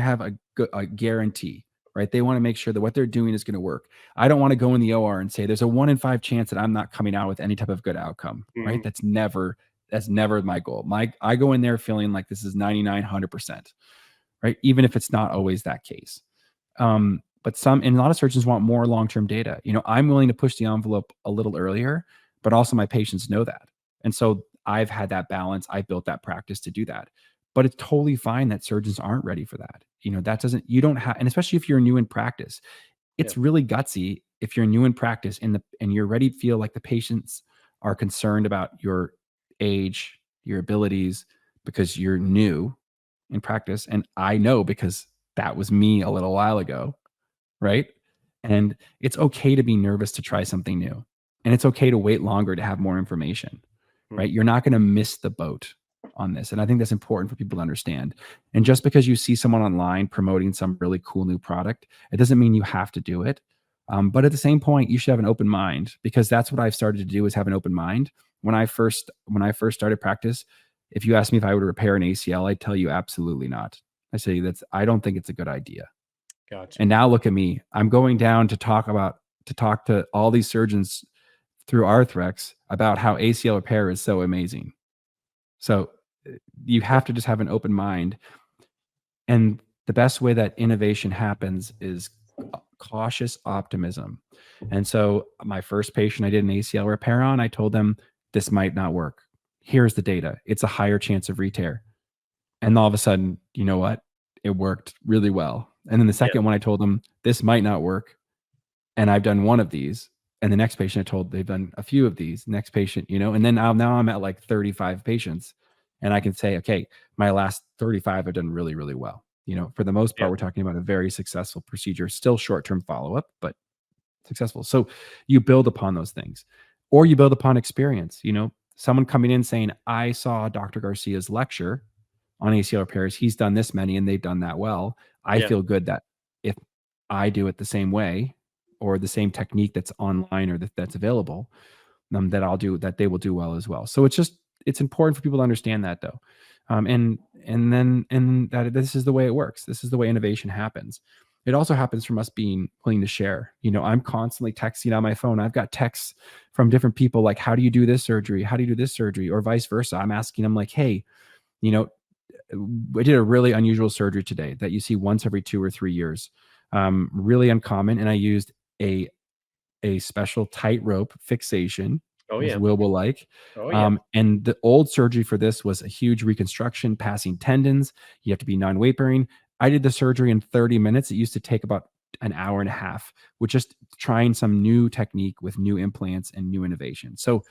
have a guarantee, right? They want to make sure that what they're doing is going to work. I don't want to go in the OR and say there's a 1 in 5 chance that I'm not coming out with any type of good outcome, right? Mhm. That's never my goal. I go in there feeling like this is 99, 100%, right? Even if it's not always that case. But some and a lot of surgeons want more long-term data. You know, I'm willing to push the envelope a little earlier, but also my patients know that. And so I've had that balance. I built that practice to do that. But it's totally fine that surgeons aren't ready for that. You know, that doesn't you don't have, and especially if you're new in practice, Yeah. it's really gutsy if you're new in practice and you're ready to feel like the patients are concerned about your age, your abilities, because you're new in practice. And I know because that was me a little while ago, right? And it's okay to be nervous to try something new. And it's okay to wait longer to have more information, right? Mm. You're not going to miss the boat on this. And I think that's important for people to understand. And just because you see someone online promoting some really cool new product, it doesn't mean you have to do it. But at the same point, you should have an open mind, because that's what I've started to do, is have an open mind. When I first started practice, if you asked me if I would repair an ACL, I'd tell you absolutely not. I don't think it's a good idea. Gotcha. And now look at me. I'm going down to talk to all these surgeons through Arthrex about how ACL repair is so amazing. So you have to just have an open mind. And the best way that innovation happens is cautious optimism. And so my first patient I did an ACL repair on, I told them this might not work. Here's the data. It's a higher chance of re-tear. And all of a sudden, you know what? It worked really well. And then the Yeah. second one, I told them this might not work. And I've done one of these. And the next patient I told they've done a few of these. Next patient, you know, and then now I'm at like 35 patients. And I can say, okay, my last 35 have done really, really well. You know, for the most part, Yeah. we're talking about a very successful procedure, still short-term follow-up, but successful. So you build upon those things, or you build upon experience. You know, someone coming in saying, I saw Dr. Garcia's lecture on ACL repairs. He's done this many and they've done that well. I Yeah. feel good that if I do it the same way, or the same technique that's online or that's available, that they will do well as well. So it's important for people to understand that, though. and that this is the way it works. This is the way innovation happens. It also happens from us being willing to share. I'm constantly texting on my phone. I've got texts from different people like, how do you do this surgery? How do you do this surgery? Or vice versa. I'm asking them like, hey, you know, I did a really unusual surgery today that you see once every 2 or 3 years, really uncommon. And I used a special tightrope fixation, Oh as yeah. Will like. Oh yeah. And the old surgery for this was a huge reconstruction, passing tendons. You have to be non-weight bearing. I did the surgery in 30 minutes. It used to take about an hour and a half with just trying some new technique with new implants and new innovation. So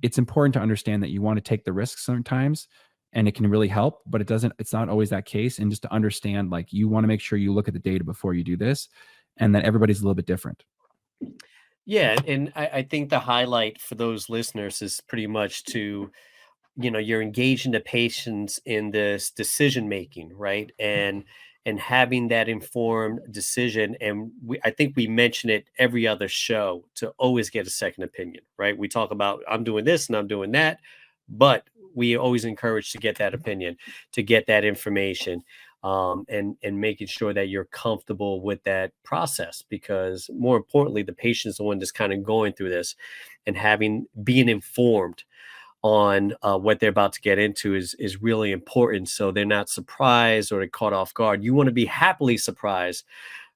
it's important to understand that you want to take the risks sometimes and it can really help, but it's not always that case. And just to understand, like, you want to make sure you look at the data before you do this, and that everybody's a little bit different. Yeah, and I think the highlight for those listeners is pretty much to, you're engaging the patients in this decision making, right? And having that informed decision. And I think we mention it every other show, to always get a second opinion, right? We talk about, I'm doing this and I'm doing that, but we always encourage to get that opinion, to get that information, and making sure that you're comfortable with that process, because more importantly, the patient is the one that's kind of going through this, and being informed on what they're about to get into is really important, so they're not surprised or they're caught off guard. You want to be happily surprised,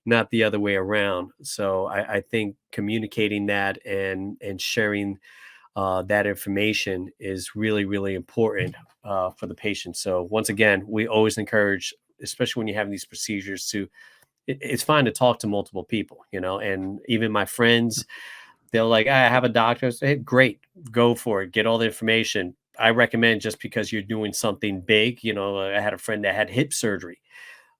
not the other way around. So I think communicating that and sharing that information is really, really important for the patient. So once again, we always encourage, especially when you have these procedures, it's fine to talk to multiple people, and even my friends, they'll like, I have a doctor. I say, "Hey, great, go for it. Get all the information." I recommend, just because you're doing something big. I had a friend that had hip surgery,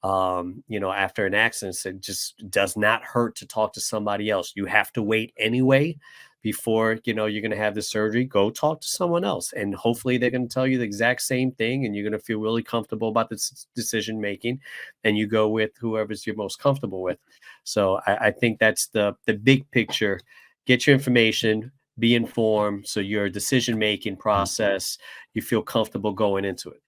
after an accident. So it just does not hurt to talk to somebody else. You have to wait anyway before, you're going to have the surgery. Go talk to someone else, and hopefully they're going to tell you the exact same thing, and you're going to feel really comfortable about this decision making, and you go with whoever's you're most comfortable with. So I think that's the big picture. Get your information, be informed, so your decision making process, you feel comfortable going into it.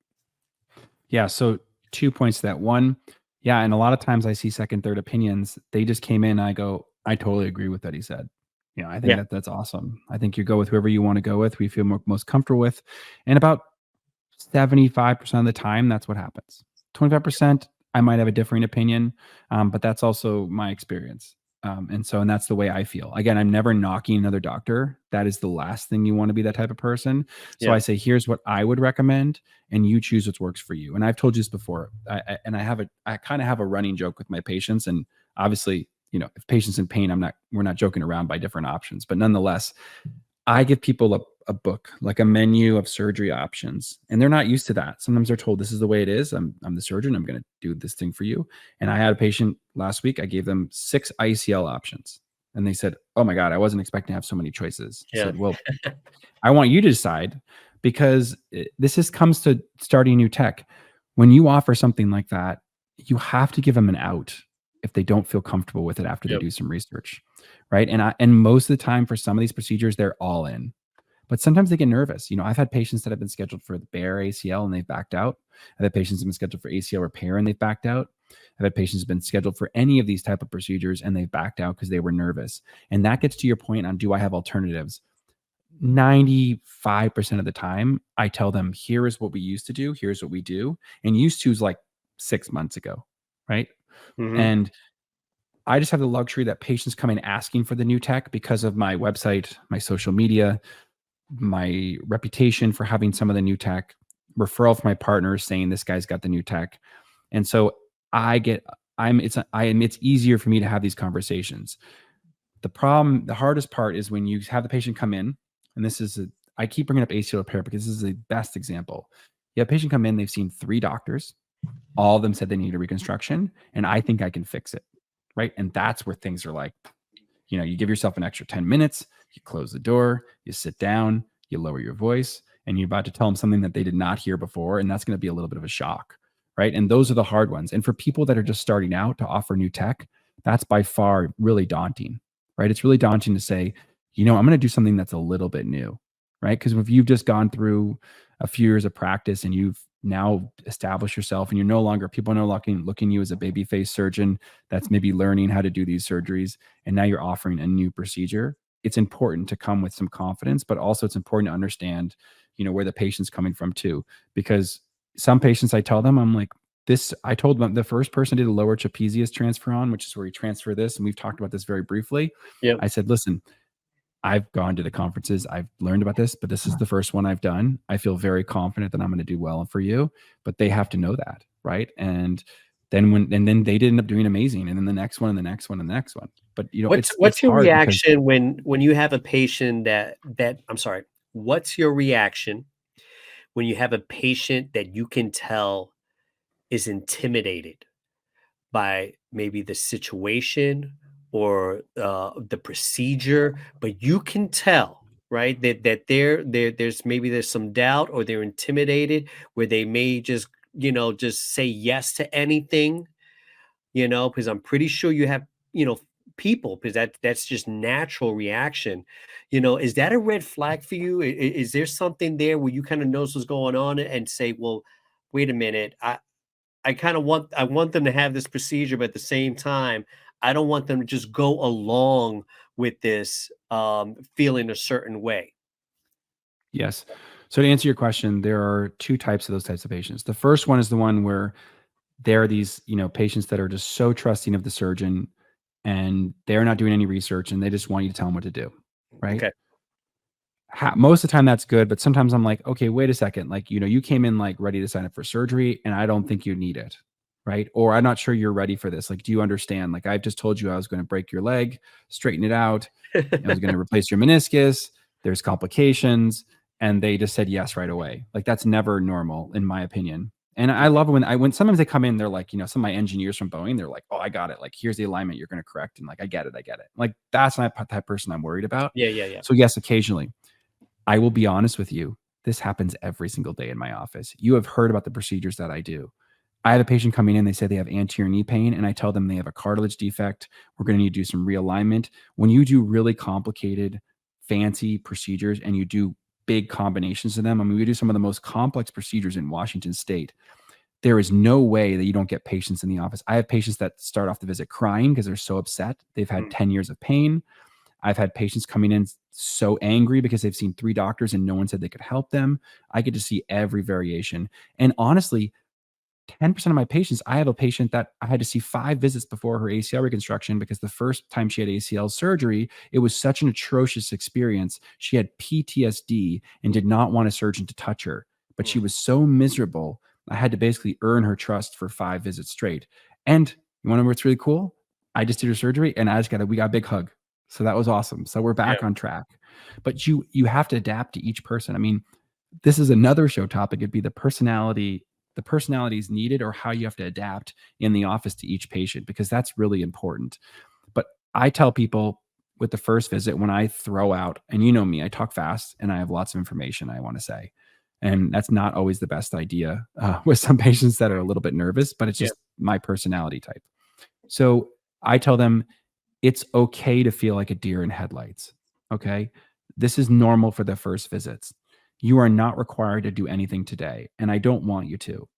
Yeah. So 2 points to that. One, yeah, and a lot of times I see second, third opinions. They just came in. I go, I totally agree with what he said. I think Yeah. that's awesome. I think you go with whoever you want to go with, we feel most comfortable with. And about 75% of the time, that's what happens. 25%, I might have a differing opinion, but that's also my experience. And that's the way I feel. Again, I'm never knocking another doctor. That is the last thing you want to be, that type of person. So Yeah. I say, here's what I would recommend, and you choose what works for you. And I've told you this before. I kind of have a running joke with my patients, and obviously, if patients in pain, we're not joking around by different options, but nonetheless, I give people a book, like a menu of surgery options, and they're not used to that. Sometimes they're told, this is the way it is. I'm the surgeon. I'm going to do this thing for you. And I had a patient last week. I gave them 6 ICL options, and they said, oh my God, I wasn't expecting to have so many choices. I Yeah. said, well, I want you to decide, because this comes to starting new tech. When you offer something like that, you have to give them an out if they don't feel comfortable with it after they Yep. do some research, right? And most of the time for some of these procedures, they're all in. But sometimes they get nervous. I've had patients that have been scheduled for the bare ACL and they've backed out. I've had patients that have been scheduled for ACL repair and they've backed out. I've had patients who've been scheduled for any of these type of procedures and they've backed out because they were nervous. And that gets to your point on, do I have alternatives? 95% of the time, I tell them, here is what we used to do. Here's what we do. And used to is like 6 months ago, right? Hmm. And I just have the luxury that patients come in asking for the new tech because of my website, my social media, my reputation for having some of the new tech, referral from my partners saying this guy's got the new tech. And so it's easier for me to have these conversations. The hardest part is when you have the patient come in, and I keep bringing up ACL repair because this is the best example. You have a patient come in, they've seen 3 doctors. All of them said they need a reconstruction, and I think I can fix it. Right. And that's where things are like, you give yourself an extra 10 minutes, you close the door, you sit down, you lower your voice, and you're about to tell them something that they did not hear before. And that's going to be a little bit of a shock. Right. And those are the hard ones. And for people that are just starting out to offer new tech, that's by far really daunting. Right. It's really daunting to say, I'm going to do something that's a little bit new. right? Because if you've just gone through a few years of practice and you've now established yourself and you're no longer, people are no longer looking you as a baby face surgeon that's maybe learning how to do these surgeries, and now you're offering a new procedure, it's important to come with some confidence, but also it's important to understand, where the patient's coming from too. Because some patients, I tell them, I'm like, I told them the first person did a lower trapezius transfer on, which is where you transfer this. And we've talked about this very briefly. Yep. I said, listen, I've gone to the conferences, I've learned about this, but this is the first one I've done. I feel very confident that I'm going to do well for you, but they have to know that. Right. And then they did end up doing amazing. And then the next one and the next one and the next one. But it's What's your hard because reaction when you have a patient that I'm sorry, what's your reaction when you have a patient that you can tell is intimidated by maybe the situation or the procedure, but you can tell, right, that there's some doubt or they're intimidated where they may just say yes to anything, because I'm pretty sure you have, people, because that's just natural reaction. Is that a red flag for you? Is there something there where you kind of knows what's going on and say, well, wait a minute, I want them to have this procedure, but at the same time, I don't want them to just go along with this feeling a certain way. yes. So to answer your question, there are two types of those types of patients. The first one is the one where there are these, patients that are just so trusting of the surgeon and they're not doing any research and they just want you to tell them what to do. Right. Okay. Most of the time that's good, but sometimes I'm like, okay, wait a second. Like, you came in like ready to sign up for surgery and I don't think you need it. Right. Or I'm not sure you're ready for this. Like, do you understand? Like, I've just told you I was going to break your leg, straighten it out. I was going to replace your meniscus. There's complications. And they just said yes right away. Like, that's never normal, in my opinion. And I love it when sometimes they come in, they're like, some of my engineers from Boeing, they're like, oh, I got it. Like, here's the alignment you're going to correct. And like, I get it. I get it. Like, that's not the type of person I'm worried about. Yeah, yeah, yeah. So yes, occasionally. I will be honest with you. This happens every single day in my office. You have heard about the procedures that I do. I have a patient coming in, they say they have anterior knee pain, and I tell them they have a cartilage defect. We're going to need to do some realignment. When you do really complicated, fancy procedures and you do big combinations of them, I mean, we do some of the most complex procedures in Washington State. There is no way that you don't get patients in the office. I have patients that start off the visit crying because they're so upset. They've had Mm. 10 years of pain. I've had patients coming in so angry because they've seen 3 doctors and no one said they could help them. I get to see every variation. And honestly, 10% of my patients, I have a patient that I had to see 5 visits before her ACL reconstruction because the first time she had ACL surgery, it was such an atrocious experience. She had PTSD and did not want a surgeon to touch her, but she Mm. was so miserable. I had to basically earn her trust for 5 visits straight. And you want to know what's really cool? I just did her surgery and we got a big hug. So that was awesome. So we're Yeah, back on track. But you have to adapt to each person. I mean, this is another show topic. It'd be the personalities needed or how you have to adapt in the office to each patient, because that's really important. But I tell people with the first visit, when I throw out, and you know me, I talk fast and I have lots of information I want to say. And that's not always the best idea with some patients that are a little bit nervous, but it's yeah, just my personality type. So I tell them it's okay to feel like a deer in headlights. Okay. This is normal for the first visits. You are not required to do anything today, and I don't want you to.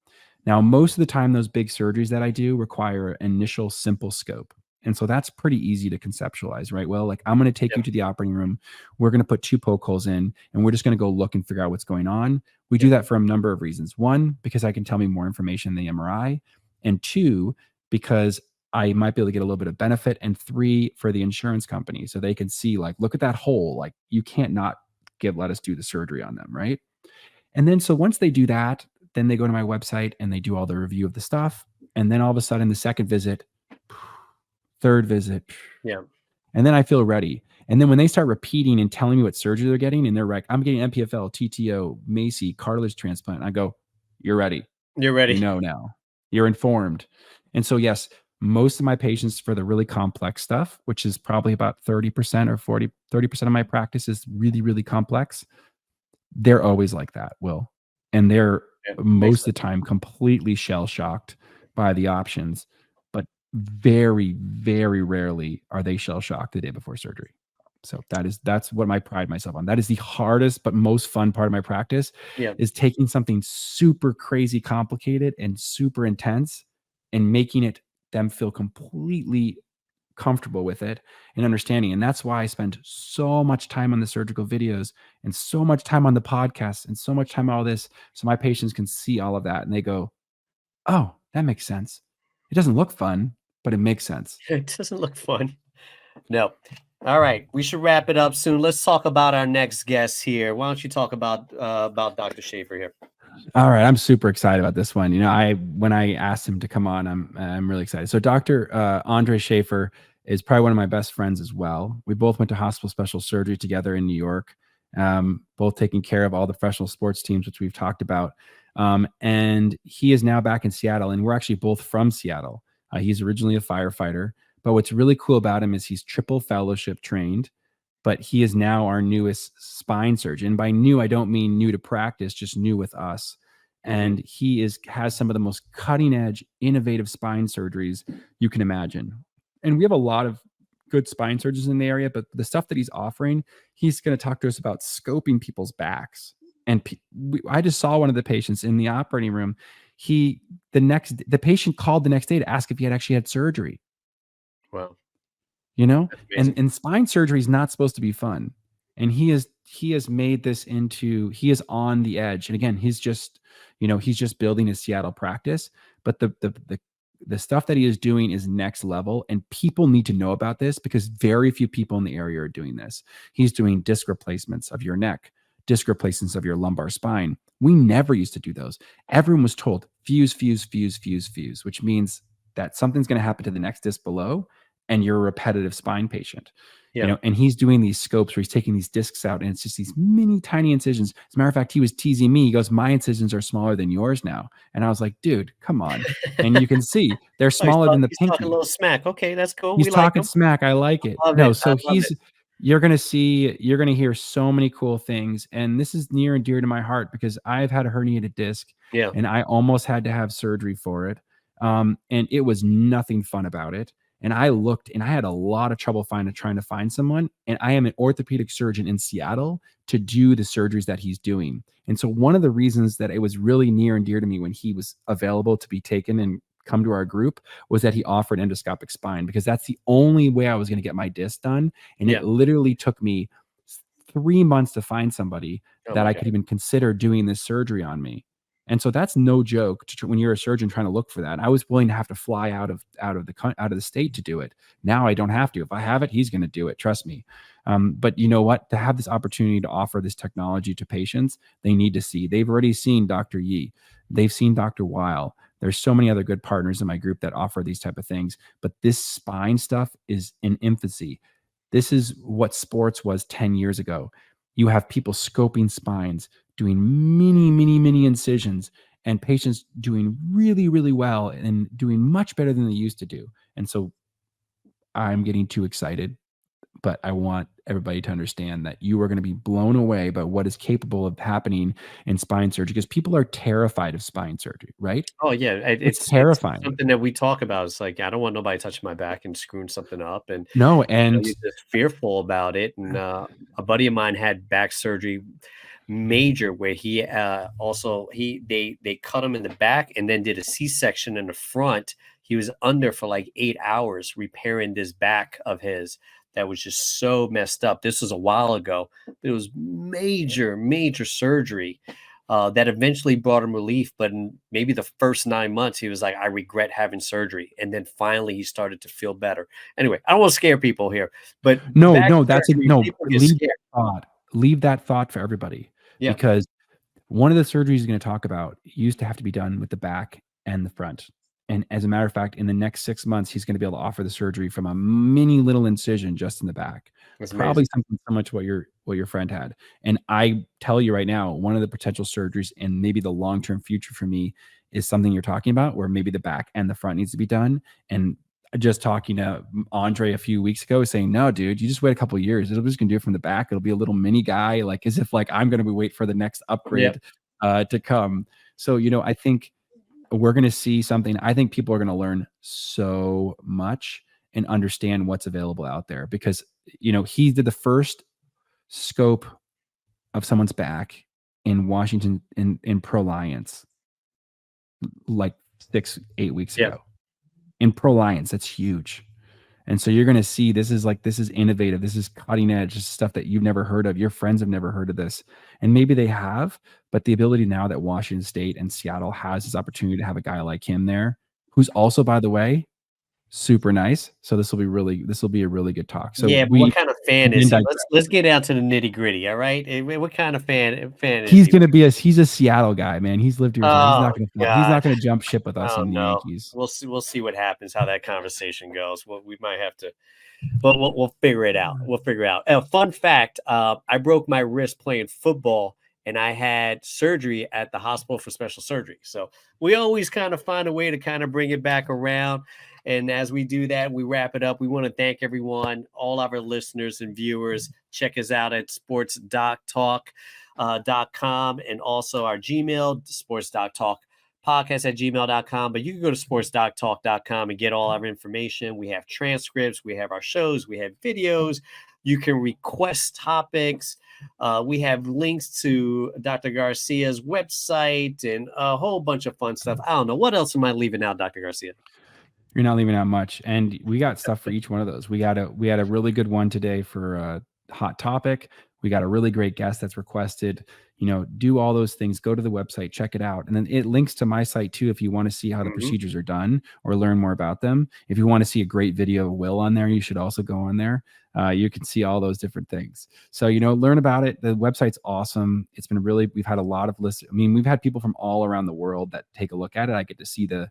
Now, most of the time, those big surgeries that I do require an initial simple scope. And so that's pretty easy to conceptualize, right? Well, like, I'm going to take yeah, you to the operating room. We're going to put 2 poke holes in, and we're just going to go look and figure out what's going on. We yeah, do that for a number of reasons. One, because I can tell me more information than the MRI. And two, because I might be able to get a little bit of benefit. And 3, for the insurance company. So they can see, like, look at that hole. Like, you can't not let us do the surgery on them, right? And then so once they do that, then they go to my website and they do all the review of the stuff. And then all of a sudden, the second visit, third visit, yeah. and then I feel ready. And then when they start repeating and telling me what surgery they're getting, and they're like, I'm getting MPFL, TTO, Macy, cartilage transplant, I go, you're ready. You're You ready. know now. You're informed. And so, yes, most of my patients for the really complex stuff, which is probably about 30% or 30% of my practice is really, really complex. They're always like that, Will. And they're Yeah, makes most sense. of the time completely shell shocked by the options, but very, very rarely are they shell shocked the day before surgery. So that's what I pride myself on. That is the hardest but most fun part of my practice, Yeah. is taking something super crazy complicated and super intense and making it them feel completely comfortable with it and understanding. And that's why I spend so much time on the surgical videos and so much time on the podcast and so much time on all this, so my patients can see all of that and they go, "Oh, that makes sense. It doesn't look fun, but it makes sense." It doesn't look fun. No. All right, we should wrap it up soon. Let's talk about our next guest here. Why don't you talk about Dr. Schaefer here? All right, I'm super excited about this one. When I asked him to come on, I'm really excited. So Dr. Andre Schaefer is probably one of my best friends as well. We both went to hospital special surgery together in New York, both taking care of all the professional sports teams, which we've talked about. And he is now back in Seattle, and we're actually both from Seattle. He's originally a firefighter, but what's really cool about him is he's triple fellowship trained, but he is now our newest spine surgeon. By new, I don't mean new to practice, just new with us. Mhm. And he has some of the most cutting edge, innovative spine surgeries you can imagine. And we have a lot of good spine surgeons in the area, but the stuff that he's offering, he's going to talk to us about scoping people's backs. And I just saw one of the patients in the operating room. The patient called the next day to ask if he had actually had surgery. Wow, you know that's and amazing. and spine surgery is not supposed to be fun, and he has made this into, he is on the edge. And again, he's just building his Seattle practice, but the stuff that he is doing is next level, and people need to know about this because very few people in the area are doing this. He's doing disc replacements of your neck, disc replacements of your lumbar spine. We never used to do those. Everyone was told fuse, fuse, fuse, fuse, fuse, which means that something's going to happen to the next disc below and you're a repetitive spine patient. Yeah. And he's doing these scopes where he's taking these discs out and it's just these mini tiny incisions. As a matter of fact, he was teasing me. He goes, "My incisions are smaller than yours now." And I was like, "Dude, come on." And you can see they're Oh, he's smaller talk than the he's talking a pinky. little smack. Okay, that's cool. He's We like talking him. smack. I like it. Love No, it. I so love it. you're going to hear so many cool things. And this is near and dear to my heart because I've had a herniated disc Yeah. and I almost had to have surgery for it. And it was nothing fun about it. And I looked and I had a lot of trouble trying to find someone. And I am an orthopedic surgeon in Seattle to do the surgeries that he's doing. And so one of the reasons that it was really near and dear to me when he was available to be taken and come to our group was that he offered endoscopic spine, because that's the only way I was going to get my disc done. And Yeah. it literally took me 3 months to find somebody Oh that my I god. could even consider doing this surgery on me. And so that's no joke when you're a surgeon trying to look for that. I was willing to have to fly out of the state to do it. Now I don't have to. If I have it, he's going to do it. Trust me. But you know what? To have this opportunity to offer this technology to patients, they need to see. They've already seen Dr. Yi. They've seen Dr. Weil. There's so many other good partners in my group that offer these type of things. But this spine stuff is in infancy. This is what sports was 10 years ago. You have people scoping spines, doing many, many, many incisions, and patients doing really, really well and doing much better than they used to do. And so I'm getting too excited, but I want everybody to understand that you are going to be blown away by what is capable of happening in spine surgery, because people are terrified of spine surgery, right? Oh yeah. It's It's terrifying. something that we talk about. It's like I don't want nobody touching my back and screwing something up, and No, and you're just fearful about it. And a buddy of mine had back surgery, major, where he also they cut him in the back and then did a C-section in the front. He was under for like 8 hours repairing this back of his that was just so messed up. This was a while ago. It was major surgery that eventually brought him relief. But in maybe the first 9 months, he was like, "I regret having surgery," and then finally he started to feel better. Anyway, I don't want to scare people here, but no, back no, that's a surgery, no. people get scared. Leave that thought for everybody, Yeah. because one of the surgeries he's going to talk about used to have to be done with the back and the front. And as a matter of fact, in the next 6 months, he's going to be able to offer the surgery from a mini little incision just in the back, That's probably amazing. something similar to what your friend had. And I tell you right now, one of the potential surgeries and maybe the long-term future for me is something you're talking about, where maybe the back and the front needs to be done. And just talking to Andre a few weeks ago, saying, "No, dude, you just wait a couple of years. It'll just gonna do it from the back. It'll be a little mini guy, like as if like I'm gonna be wait for the next Yeah. upgrade to come." So I think we're gonna see something. I think people are gonna learn so much and understand what's available out there, because he did the first scope of someone's back in Washington in Pro Lions like 6-8 weeks Yeah. ago. In Pro Lions, that's huge. And so you're going to see this is innovative. This is cutting edge. This is stuff that you've never heard of. Your friends have never heard of this. And maybe they have, but the ability now that Washington State and Seattle has this opportunity to have a guy like him there, who's also, by the way, super nice. So this will be a really good talk. So Yeah, but what kind of fan is he? digress. Let's get down to the nitty-gritty, all right? What kind of fan is He's he? gonna be he's a Seattle guy, man. He's lived here. Oh He's not gosh. gonna jump ship with us Oh in the no. Yankees. We'll see what happens, how that conversation goes. Well, we might have to, but we'll figure it out. We'll figure it out. Fun fact: I broke my wrist playing football, and I had surgery at the hospital for special surgery. So we always kind of find a way to kind of bring it back around. And as we do that, we wrap it up. We want to thank everyone, all of our listeners and viewers. Check us out at sportsdoctalk.com and also our Gmail, sportsdoctalkpodcast@gmail.com. But you can go to sportsdoctalk.com and get all our information. We have transcripts, we have our shows, we have videos. You can request topics. We have links to Dr. Garcia's website and a whole bunch of fun stuff. I don't know. What else am I leaving out, Dr. Garcia? You're not leaving out much. And we got stuff for each one of those. We had a really good one today for a hot topic. We got a really great guest that's requested. Do all those things. Go to the website, check it out. And then it links to my site too if you want to see how the procedures are done or learn more about them. If you want to see a great video of Will on there, you should also go on there. You can see all those different things. So, learn about it. The website's awesome. It's been we've had a lot of lists. I mean, we've had people from all around the world that take a look at it. I get to see the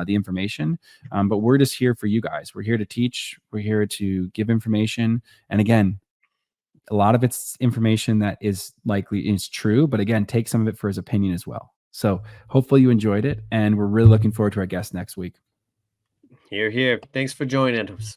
information, but we're just here for you guys. We're here to teach. We're here to give information. And again, a lot of it's information that is true, but again, take some of it for his opinion as well. So hopefully you enjoyed it, and we're really looking forward to our guest next week. Here. Thanks for joining us.